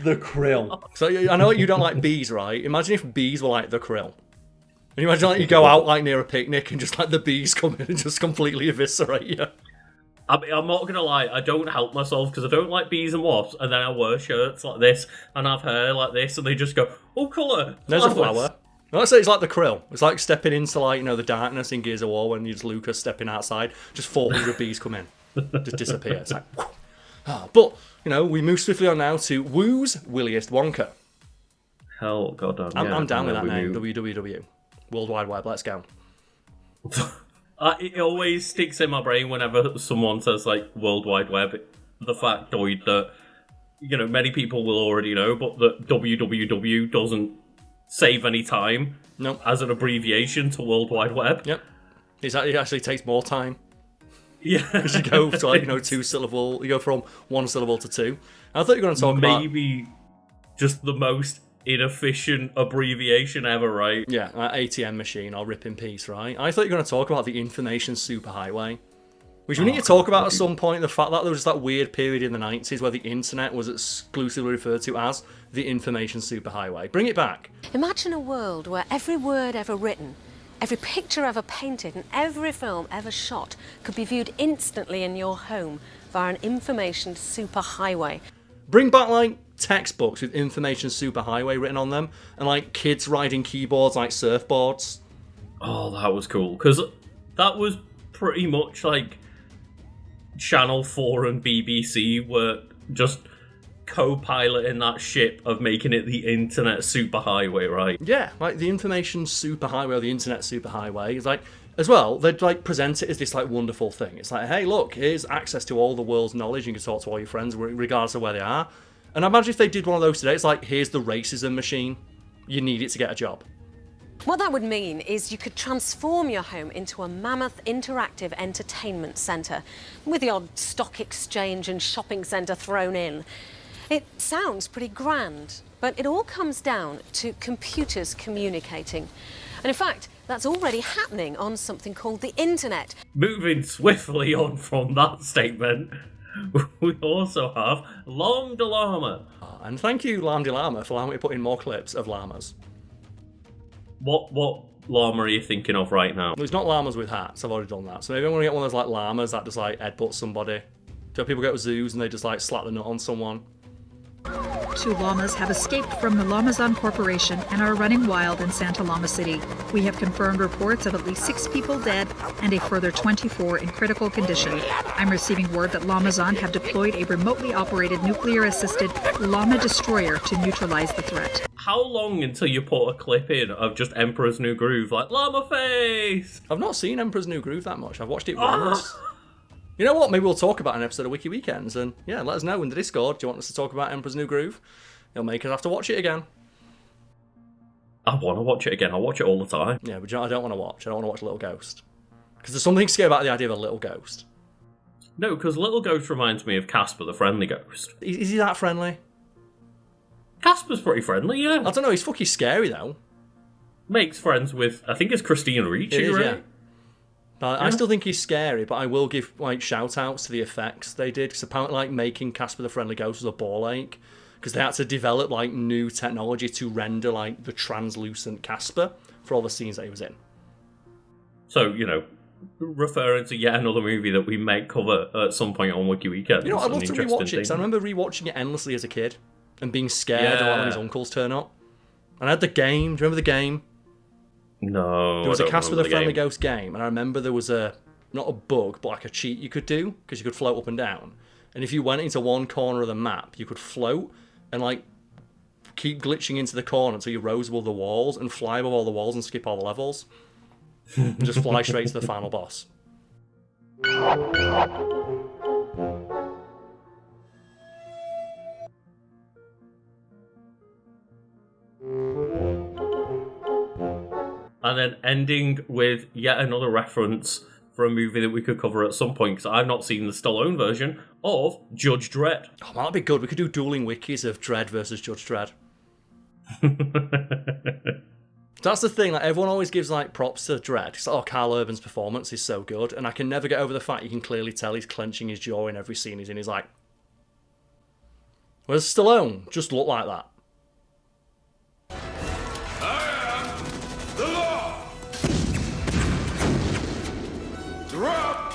the Krill. So I know you don't like bees, right? Imagine if bees were like the Krill. And you imagine like you go out like near a picnic and just like the bees come in and just completely eviscerate you. I'm not gonna lie, I don't help myself because I don't like bees and wasps, and then I wear shirts like this and have hair like this, and they just go, oh, colour. There's a flower. No, I'd say it's like the Krill. It's like stepping into like the darkness in Gears of War when you're Lucas stepping outside. Just 400 bees come in, just disappear. It's like, but we move swiftly on now to Woo's Williest Wonka. Hell, goddamn. I'm down with that name. WWW. World Wide Web. Let's go. It always sticks in my brain whenever someone says like World Wide Web. The factoid that many people will already know, but that WWW doesn't save any time. Nope. As an abbreviation to World Wide Web. Yep. It actually takes more time. Yeah. Because you go to 2 syllable. You go from 1 syllable to 2. I thought you were going to talk about maybe just the most inefficient abbreviation ever, right? Yeah, like ATM machine or rip in peace, right? I thought you were going to talk about the information superhighway, which we need to talk about at some point. The fact that there was that weird period in the 90s where the internet was exclusively referred to as the information superhighway. Bring it back. Imagine a world where every word ever written, every picture ever painted, and every film ever shot could be viewed instantly in your home via an information superhighway. Bring back like textbooks with information superhighway written on them, and like kids riding keyboards like surfboards. Oh, that was cool, because that was pretty much like Channel 4 and BBC were just co-piloting that ship of making it the internet superhighway, right? Yeah, like the information superhighway or the internet superhighway is like, as well, they'd like present it as this like wonderful thing. It's like, hey, look, here's access to all the world's knowledge. You can talk to all your friends regardless of where they are. And I imagine if they did one of those today, it's like, here's the racism machine. You need it to get a job. What that would mean is you could transform your home into a mammoth interactive entertainment centre, with the odd stock exchange and shopping centre thrown in. It sounds pretty grand, but it all comes down to computers communicating. And in fact, that's already happening on something called the internet. Moving swiftly on from that statement, we also have Llama de Llama. And thank you, Llama de Llama, for allowing me to put in more clips of llamas. What llama are you thinking of right now? There's not llamas with hats, I've already done that. So maybe I'm going to get one of those like llamas that just like headbutt somebody. So people go to zoos and they just like slap the nut on someone. 2 llamas have escaped from the Lamazon Corporation and are running wild in Santa Llama City. We have confirmed reports of at least 6 people dead and a further 24 in critical condition. I'm receiving word that Lamazon have deployed a remotely operated nuclear-assisted llama destroyer to neutralize the threat. How long until you put a clip in of just Emperor's New Groove, like llama face? I've not seen Emperor's New Groove that much. I've watched it once. You know what? Maybe we'll talk about an episode of Wiki Weekends, and yeah, let us know in the Discord. Do you want us to talk about Emperor's New Groove? It'll make us have to watch it again. I want to watch it again. I watch it all the time. Yeah, but you know what I don't want to watch? I don't want to watch Little Ghost. Because there's something scary about the idea of a little ghost. No, because Little Ghost reminds me of Casper the Friendly Ghost. Is he that friendly? Casper's pretty friendly, yeah. I don't know, he's fucking scary though. Makes friends with, I think it's Christina Ricci, right? Yeah. But I still think he's scary, but I will give like shout outs to the effects they did, because apparently like making Casper the Friendly Ghost was a ball ache, because they had to develop like new technology to render like the translucent Casper for all the scenes that he was in. So, referring to yet another movie that we may cover at some point on Wiki Weekend. You know, I'd love to rewatch it, because I remember rewatching it endlessly as a kid and being scared a lot when his uncles turn up. And I had the game. Do you remember the game? No. There was a Casper the Friendly Ghost game, and I remember there was not a bug, but like a cheat you could do, because you could float up and down. And if you went into one corner of the map, you could float and like keep glitching into the corner until you rose above the walls and fly above all the walls and skip all the levels. And just fly straight to the final boss. And then ending with yet another reference for a movie that we could cover at some point, because I've not seen the Stallone version of Judge Dredd. Oh, that'd be good. We could do dueling wikis of Dredd versus Judge Dredd. That's the thing, like everyone always gives like props to Dredd. It's like, Karl Urban's performance is so good, and I can never get over the fact you can clearly tell he's clenching his jaw in every scene he's in. He's like, whereas Stallone just looked like that. The law! Drop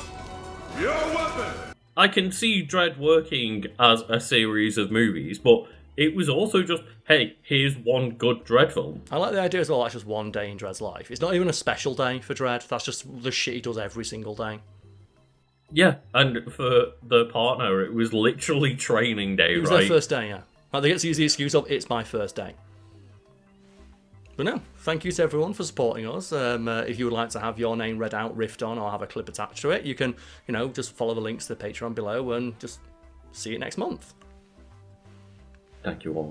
your weapon! I can see Dredd working as a series of movies, but it was also just, hey, here's one good Dredd film. I like the idea as well, that's just one day in Dredd's life. It's not even a special day for Dredd, that's just the shit he does every single day. Yeah, and for the partner, it was literally training day, It was right? their first day, yeah. Like, they get to use the excuse of, it's my first day. But no, thank you to everyone for supporting us. If you would like to have your name read out, riffed on, or have a clip attached to it, you can, just follow the links to the Patreon below and just see it next month. Thank you all.